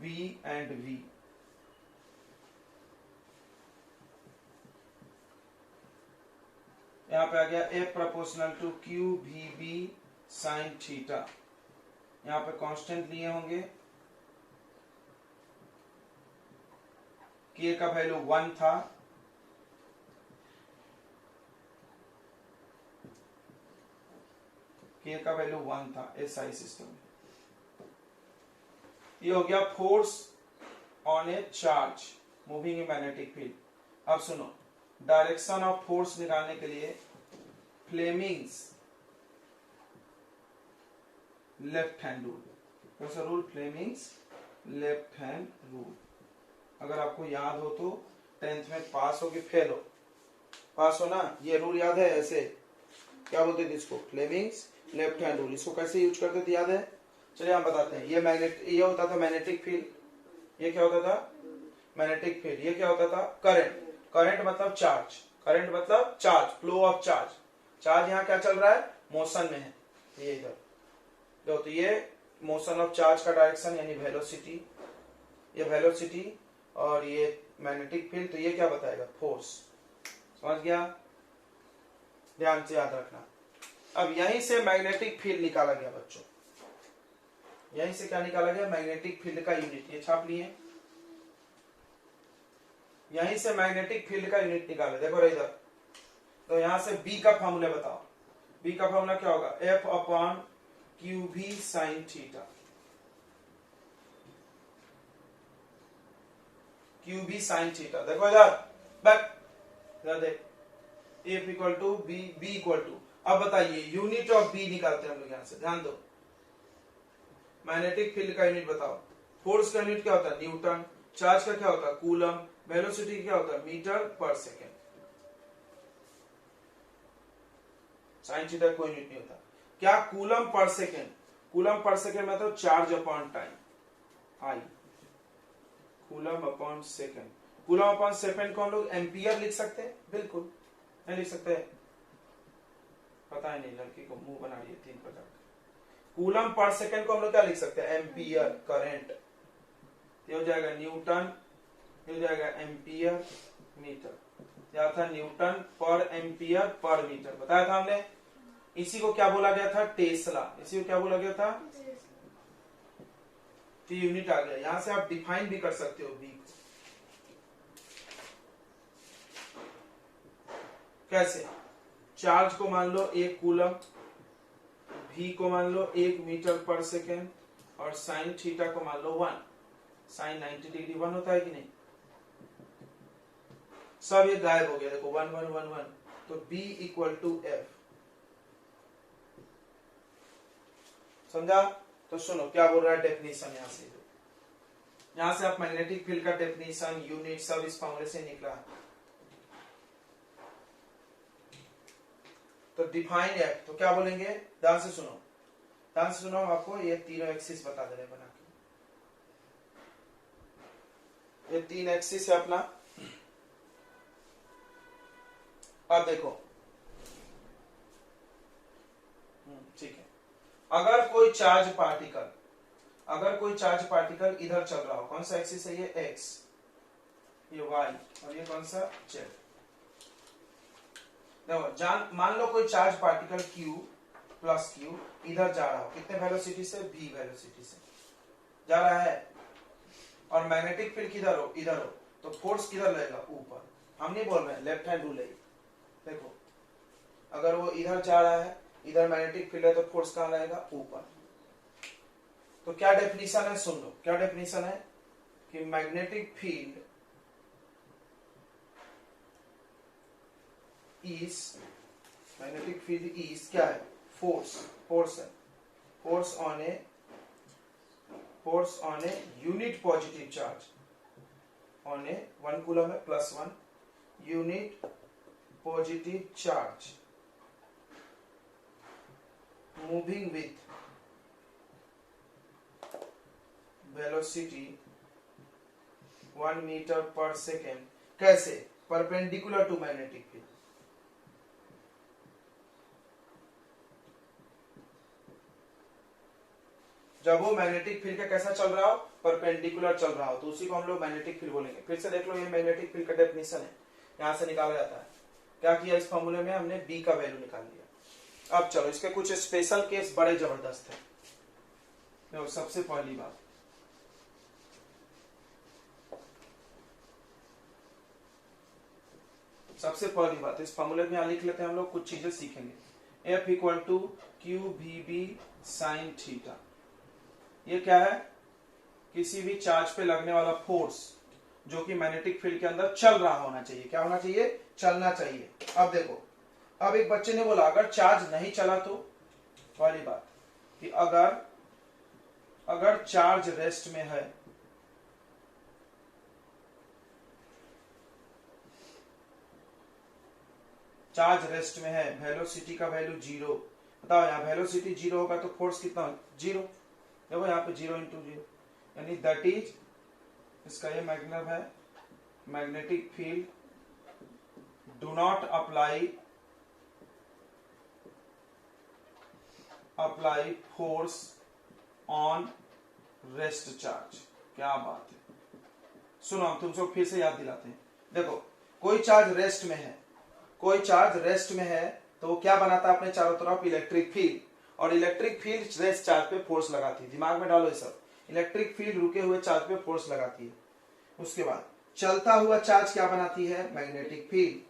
b एंड v। यहां पे आ गया a proportional to q v B sine theta. यहां पे कांस्टेंट लिए होंगे, के का वैल्यू 1 था, के का वैल्यू 1 था एसआई सिस्टम में। ये हो गया force on A charge moving in magnetic field. अब सुनो, डायरेक्शन ऑफ फोर्स निकालने के लिए फ्लेमिंग्स लेफ्ट हैंड रूल, कौन सा rule? Fleming's left hand rule. अगर आपको याद हो तो 10th में पास हो कि फेल हो? पास हो ना? ये रूल याद है? ऐसे क्या बोलते थे इसको? Fleming's left hand rule. इसको कैसे यूज करते थे याद है? चलिए हम बताते हैं। ये होता था मैग्नेटिक फील्ड। ये क्या होता था? Magnetic field. ये क्या होता था? करंट। करंट मतलब चार्ज, करंट मतलब charge, flow of charge. Charge यहाँ क्या चल रहा है? मोशन में है। ये इधर तो ये मोशन ऑफ चार्ज का डायरेक्शन यानी वेलोसिटी, ये वेलोसिटी और ये मैग्नेटिक फील्ड। तो ये क्या बताएगा? फोर्स। समझ गया? ध्यान से याद रखना। अब यहीं से मैग्नेटिक फील्ड निकाला गया बच्चों। यहीं से क्या निकाला गया? मैग्नेटिक फील्ड का यूनिट। ये छाप लिए, यहीं से मैग्नेटिक फील्ड का यूनिट निकाले। देखो इधर, तो यहां से बी का फॉर्मूला बताओ। बी का फॉर्मूला क्या होगा? F upon q v sine theta. Q v sine theta. देखो इधर, इधर देख, F equal to B, B equal to. अब बताइए यूनिट ऑफ बी निकालते हैं हम लोग। यहां से ध्यान दो, मैग्नेटिक फील्ड का यूनिट बताओ। फोर्स का यूनिट क्या होता है? न्यूटन। चार्ज का क्या होता है? कूलम। वेलोसिटी क्या होता है? मीटर पर सेकेंड। साइन थीटा कोई यूनिट नहीं होता। क्या? कूलम पर सेकेंड। कूलम पर सेकेंड मतलब charge upon time, I. Coulomb upon second. Coulomb upon second को हम लोग एम्पियर लिख सकते हैं? बिल्कुल नहीं लिख सकते। पता ही नहीं, लड़की को मुंह बना रही है 3 प्रकार का। कूलम पर सेकेंड को हम लोग क्या लिख सकते हैं? Ampere, current. ये हो जाएगा न्यूटन, ये हो जाएगा एम्पियर, मीटर। क्या था? न्यूटन पर एम्पियर पर मीटर बताया था हमने। इसी को क्या बोला गया था? टेस्ला। इसी को क्या बोला गया था? यूनिट आ गया। यहां से आप डिफाइन भी कर सकते हो बी को। कैसे? चार्ज को मान लो 1 कूलम, v को मान लो 1 मीटर पर सेकेंड और साइन थीटा को मान लो 1। साइन 90 डिग्री 1 होता है कि नहीं? सब ये गायब हो गया। देखो 1 1 1 1। तो b इक्वल टू एफ। समझा? तो सुनो क्या बोल रहा है डेफिनेशन। यहां से आप मैग्नेटिक फील्ड का डेफिनेशन, यूनिट सब इस फॉर्मूले से निकला। तो डिफाइन एफ तो क्या बोलेंगे? ध्यान से सुनो, ध्यान से सुनो। आपको ये तीनों एक्सिस बता दे रहे बना के। ये 3 एक्सिस है अपना। अब देखो, ठीक है। अगर कोई चार्ज पार्टिकल इधर चल रहा हो, कौन सा एक्सिस है ये? एक्स। ये y और ये कौन सा z। देखो मान लो कोई charge particle q plus q इधर जा रहा हो, कितने वेलोसिटी से, v वेलोसिटी से जा रहा है, और मैग्नेटिक फील्ड किधर हो, इधर हो, तो फोर्स किधर लगेगा, ऊपर। हम नहीं बोल रहे हैं, लेफ्ट हैंड रूल है। देखो अगर वो इधर जा रहा है, इधर मैग्नेटिक फील्ड है, तो फोर्स कहां लगेगा, ऊपर। तो क्या डेफिनेशन है, सुन लो क्या डेफिनेशन है कि मैग्नेटिक फील्ड इज क्या है, फोर्स है, force on a unit positive charge on a 1 coulomb है +1 unit positive charge moving with velocity 1 metre पर सेकेंड। कैसे, परपेंडिकुलर टू मैग्नेटिक फील्ड। जब वो मैग्नेटिक फील्ड का कैसा चल रहा हो, परपेंडिकुलर चल रहा हो, तो उसी को हम लोग मैग्नेटिक फील्ड बोलेंगे। फिर से देख लो, ये मैग्नेटिक फील्ड का डेफिनेशन है, यहां से निकाला जाता है। क्या किया, इस फॉर्मूले में हमने बी का वैल्यू निकाल लिया। अब चलो इसके कुछ स्पेशल केस बड़े जबरदस्त है। देखो सबसे पहली बात इस फॉर्मूले में यहां लिख लेते हैं हम लोग, कुछ चीजें सीखेंगे। F = QVB sin theta. ये क्या है, किसी भी चार्ज पे लगने वाला फोर्स जो कि मैग्नेटिक फील्ड के अंदर चल रहा होना चाहिए। क्या होना चाहिए, चलना चाहिए। अब देखो, अब एक बच्चे ने बोला अगर चार्ज नहीं चला तो, वाली बात कि अगर चार्ज रेस्ट में है, चार्ज रेस्ट में है, वेलोसिटी का वैल्यू 0, बताओ यहाँ वेलोसिटी 0 होगा तो फोर्स कितना, 0। देखो यहाँ पे 0 × 0, यानी दैट इज, इसका ये मतलब है, magnetic field do not apply force on rest charge. क्या बात है, सुनो हम तुमको फिर से याद दिलाते हैं। देखो कोई चार्ज रेस्ट में है, तो वो क्या बनाता है अपने चारों तरफ, इलेक्ट्रिक फील्ड, और इलेक्ट्रिक फील्ड रेस्ट चार्ज पे फोर्स लगाती है। दिमाग में डालो ये सब, इलेक्ट्रिक फील्ड रुके हुए चार्ज पे फोर्स लगाती है। उसके बाद चलता हुआ चार्ज क्या बनाती है, मैग्नेटिक फील्ड।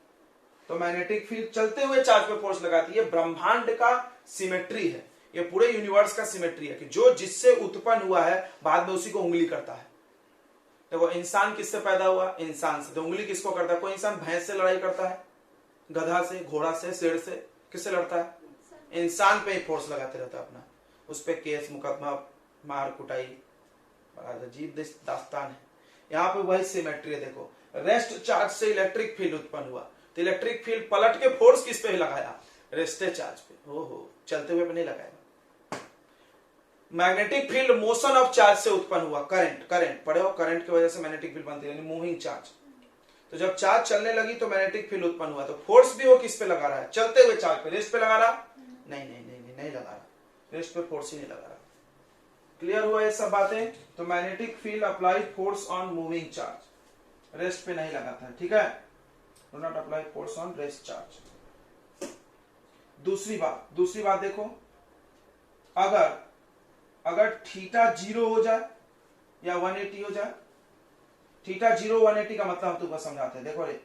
तो मैग्नेटिक फील्ड चलते हुए चार्ज पे फोर्स लगाती है। ब्रह्मांड का सिमेट्री है, ये पूरे यूनिवर्स का सिमेट्री है कि जो जिससे उत्पन्न हुआ है बाद में उसी को उंगली करता है। देखो इंसान किससे पैदा हुआ, इंसान से, तो उंगली किसको करता है। कोई इंसान भैंस से लड़ाई करता है, गधा से, घोड़ा से, शेर से, किससे लड़ता है, इंसान पे ही फोर्स लगाते रहता है अपना। उस पे केस मुकदमा, मार कुटाई, अजीब दास्तान है। यहाँ पे वही सिमेट्री है। देखो रेस्ट चार्ज से इलेक्ट्रिक फील्ड उत्पन्न हुआ, तो इलेक्ट्रिक फील्ड पलट के फोर्स किस पे लगाया, रेस्टेड चार्ज पे। ओहो, चलते हुए पे नहीं लगाएगा। Magnetic field motion of charge से उत्पन्न हुआ, करंट पढ़े हो, करंट की वजह से मैग्नेटिक फील्ड बनती है, यानी मूविंग चार्ज। तो जब चार्ज चलने लगी तो मैग्नेटिक फील्ड उत्पन्न हुआ, तो फोर्स भी वो किस पे लगा रहा है, चलते हुए चार्ज पे। रेस्ट पे लगा रहा, नहीं लगा रहा, रेस्ट पे फोर्स ही नहीं लगा रहा। क्लियर हुआ ये सब बातें। तो magnetic field apply force on moving charge, rest पे नहीं लगाता है, ठीक है। Do not apply force on rest charge. दूसरी बात देखो, अगर थीटा 0 हो जाए या 180 हो जाए, थीटा 0 180 का मतलब हम तुमको समझाते हैं। देखो रे,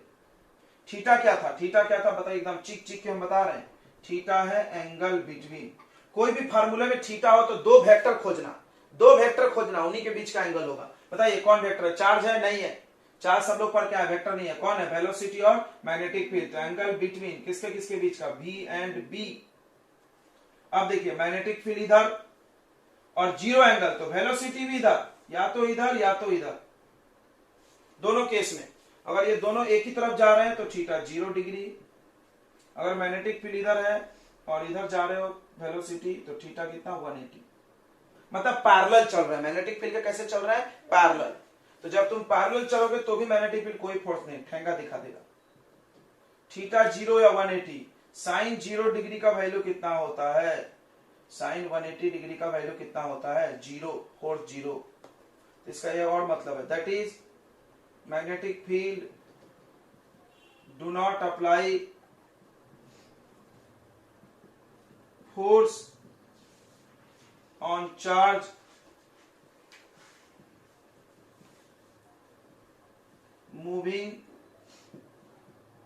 थीटा क्या था बताइए, एकदम चिक के हम बता रहे हैं। थीटा है एंगल बिटवीन, कोई भी फार्मूले में थीटा हो तो दो वेक्टर खोजना, उन्हीं के बीच का एंगल होगा। बताइए कौन वेक्टर है, चार्ज है, नहीं है, चार्ज सब लोग पर क्या है, वेक्टर नहीं है, कौन है, वेलोसिटी और मैग्नेटिक फील्ड। तो एंगल बिटवीन किसके बीच का, V एंड B। अब देखिए मैग्नेटिक फील्ड इधर और 0 एंगल, तो वेलोसिटी भी इधर, या तो इधर, दोनों केस में। अगर ये दोनों एक ही तरफ जा रहे हैं तो थीटा 0 डिग्री, अगर मैग्नेटिक फील्ड इधर है और इधर जा रहे हो वेलोसिटी, तो थीटा कितना, 180। मतलब पैरेलल चल रहा है, मैग्नेटिक फील्ड का कैसे चल रहा है, पैरेलल। तो जब तुम पैरेलल चलोगे तो भी मैग्नेटिक फील्ड कोई फोर्स नहीं, ठेंगा दिखा देगा। थीटा 0 या 180, साइन 0 डिग्री का वैल्यू कितना होता है, साइन 180 डिग्री का वैल्यू कितना होता है, 0, फोर्स 0। इसका ये और मतलब है, that is magnetic field do not apply force on charge moving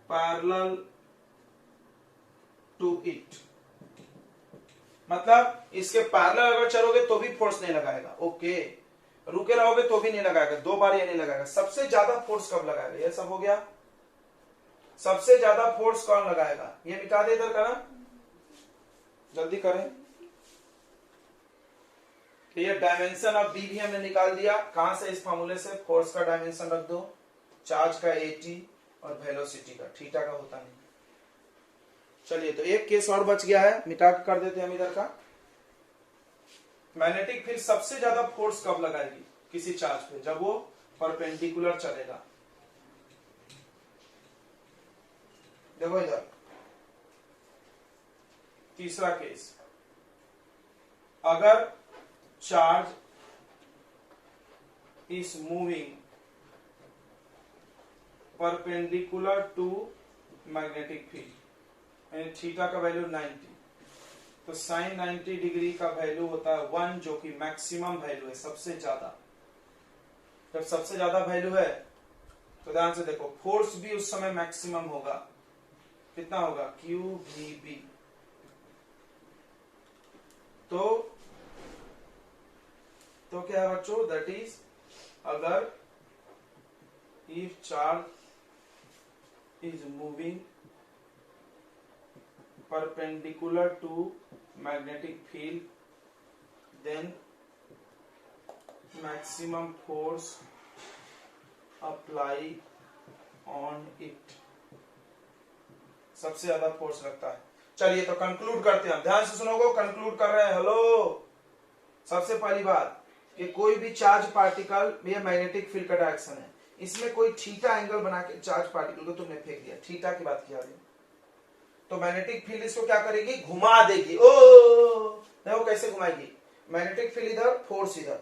parallel to it। मतलब इसके पैरेलल अगर चलोगे तो भी फोर्स नहीं लगाएगा। ओके, रुके रहोगे तो भी नहीं लगाएगा, दो बार ये नहीं लगाएगा। सबसे ज्यादा फोर्स कब लगाएगा? ये सब हो गया। सबसे ज्यादा फोर्स कौन लगाएगा? ये मिटा दे इधर का ना, जल्दी करें। तो ये डायमेंशन ऑफ डी भी हमने निकाल दिया। कहां से? इस फॉर्मूले से। फोर्स का डायमेंशन रख दो, चार्ज का 80 और वेलोसिटी का, थीटा का होता नहीं। चलिए, तो एक केस और बच गया है, मिटा कर देते हैं हम इधर का। मैग्नेटिक फील्ड सबसे ज्यादा फोर्स कब लगाएगी किसी चार्ज पे? जब वो परपेंडिकुलर चलेगा। देखो इधर तीसरा केस, अगर charge is moving perpendicular to magnetic field, यानी थीटा का वैल्यू 90, तो साइन 90 डिग्री का वैल्यू होता है 1, जो कि मैक्सिमम वैल्यू है, सबसे ज्यादा। जब सबसे ज्यादा वैल्यू है तो ध्यान से देखो, फोर्स भी उस समय मैक्सिमम होगा। कितना होगा? QVB। तो क्या है बच्चों? दैट इज, अगर if charge is moving perpendicular to magnetic field, then maximum force apply on it। सबसे ज्यादा फोर्स लगता है। चलिए, तो कंक्लूड करते हैं। ध्यान से सुनोगे, कंक्लूड कर रहे हैं। हेलो, सबसे पहली बात कि कोई भी चार्ज पार्टिकल, ये मैग्नेटिक फील्ड का डायरेक्शन है, इसमें कोई थीटा एंगल बना के चार्ज पार्टिकल को तुमने फेंक दिया, थीटा की बात किया, तो मैग्नेटिक फील्ड इसको क्या करेगी? घुमा देगी। ओ देखो कैसे घुमाएगी। मैग्नेटिक फील्ड इधर, फोर्स इधर,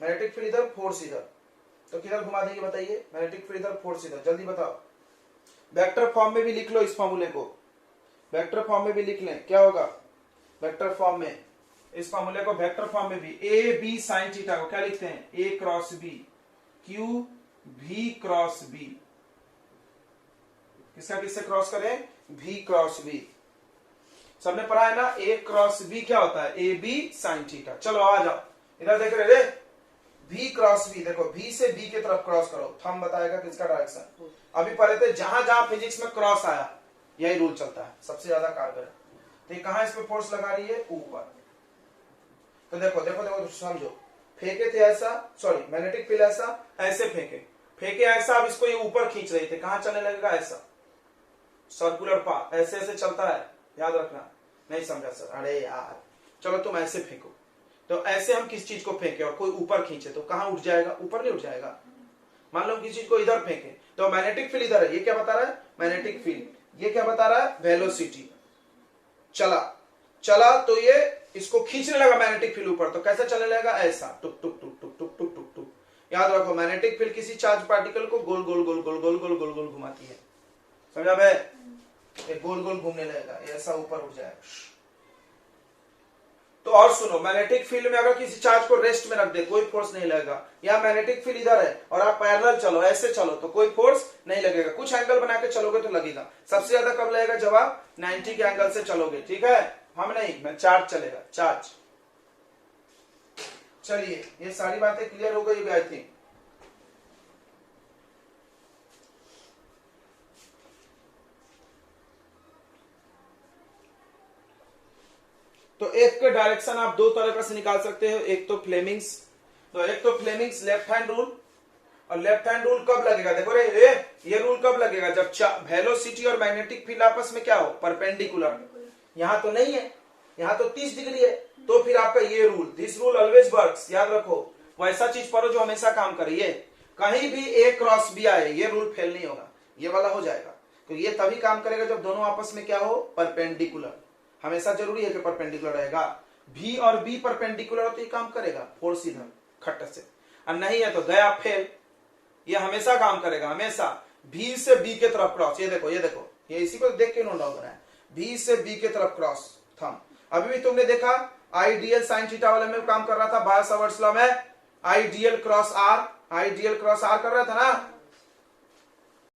मैग्नेटिक फील्ड इधर, फोर्स इधर, तो किधर घुमा देगी बताइए? मैग्नेटिक फील्ड इधर, फोर्स इधर। जल्दी बताओ। वेक्टर फॉर्म में भी लिख लो इस फॉर्मूले को, वेक्टर फॉर्म में भी लिख लें। क्या होगा वेक्टर फॉर्म में? इस फॉर्मूले को वेक्टर फॉर्म में भी, ए बी साइन थीटा को क्या लिखते हैं? A cross B, q v cross B. किसका किससे क्रॉस करें? V cross B. सबने पढ़ा है ना, A क्रॉस B क्या होता है? A B sine theta. चलो आ जाओ, इधर देख रहे रे, V क्रॉस B। देखो, V से B की तरफ क्रॉस करो, थंब बताएगा किसका डायरेक्शन। अभी पढ़े थे, जहां जहां फिजिक्स में क्रॉस आया यही रूल चलता है, सबसे ज्यादा कारगर है। तो ये कहां इस पे फोर्स लगा रही है? ऊपर। तो देखो देखो देखो, तो समझो, फेंके थे ऐसा, सॉरी मैग्नेटिक फील्ड ऐसा, ऐसे फेंके ऐसा, अब इसको ये ऊपर खींच रहे थे, कहां चलने लगेगा? ऐसा, सर्कुलर पाथ, ऐसे ऐसे चलता है, याद रखना। नहीं समझा सर? अरे यार, चलो तुम ऐसे फेंको, तो ऐसे हम किस चीज को फेंके और कोई ऊपर खींचे तो कहां उठ जाएगा? ऊपर नहीं उठ जाएगा। मान लो किसी चीज को इधर फेंके, तो मैग्नेटिक फील्ड इधर है, ये क्या बता रहा है? Magnetic field. ये क्या बता रहा है? वेलोसिटी। चला तो ये इसको खींचने लगा मैग्नेटिक फील्ड ऊपर, तो कैसे चलने लगेगा? ऐसा, टुक टुक टुक टुक टुक टुक टुक टुक। याद रखो, मैग्नेटिक फील्ड किसी चार्ज पार्टिकल को गोल गोल गोल गोल गोल गोल गोल गोल घुमाती है। समझा भाई? ये गोल गोल घूमने लगेगा, ऐसा ऊपर उठ जाएगा। तो और सुनो, मैग्नेटिक फील्ड में अगर किसी चार्ज को रेस्ट में रख दे, कोई फोर्स नहीं लगेगा। या मैग्नेटिक फील्ड इधर है और आप पैरेलल चलो, ऐसे चलो, तो कोई फोर्स नहीं लगेगा। कुछ एंगल बना के चलोगे तो लगेगा। सबसे ज्यादा कब लगेगा? जब आप 90 के एंगल से चलोगे। ठीक है, हम नहीं, मैं चार्ज चलेगा, चार्ज। चलिए, ये सारी बातें क्लियर हो गई आई थिंक। तो एक का डायरेक्शन आप दो तरह से निकाल सकते हो, एक तो फ्लेमिंग्स, लेफ्ट हैंड रूल। और लेफ्ट हैंड रूल कब लगेगा? देखो रे, ये रूल कब लगेगा? जब वेलोसिटी और मैग्नेटिक फील्ड आपस में क्या हो? परपेंडिकुलर। यहां तो नहीं है, यहां तो 30 डिग्री है, तो फिर आपका ये rule, this rule always works. याद रखो, वैसा चीज पढ़ो जो हमेशा काम करे। ये कहीं भी ए क्रॉस बी आए, ये रूल फेल नहीं होगा, ये वाला हो जाएगा। तो ये तभी काम करेगा जब दोनों आपस में क्या हो? परपेंडिकुलर। हमेशा जरूरी है कि परपेंडिकुलर रहेगा। भी और बी परपेंडिकुलर हो तो ये काम करेगा, फोर्स इधर खट से, और नहीं है तो गया फेल। ये हमेशा काम करेगा, हमेशा बी से बी के तरफ क्रॉस, ये देखो ये इसी को देख के नोट डाउन है, बी से बी के तरफ क्रॉस थंब। अभी भी तुमने देखा आइडियल साइन थीटा वाले में काम कर रहा था, बायो सावर्ट्स लॉ में आइडियल क्रॉस आर कर रहा था ना,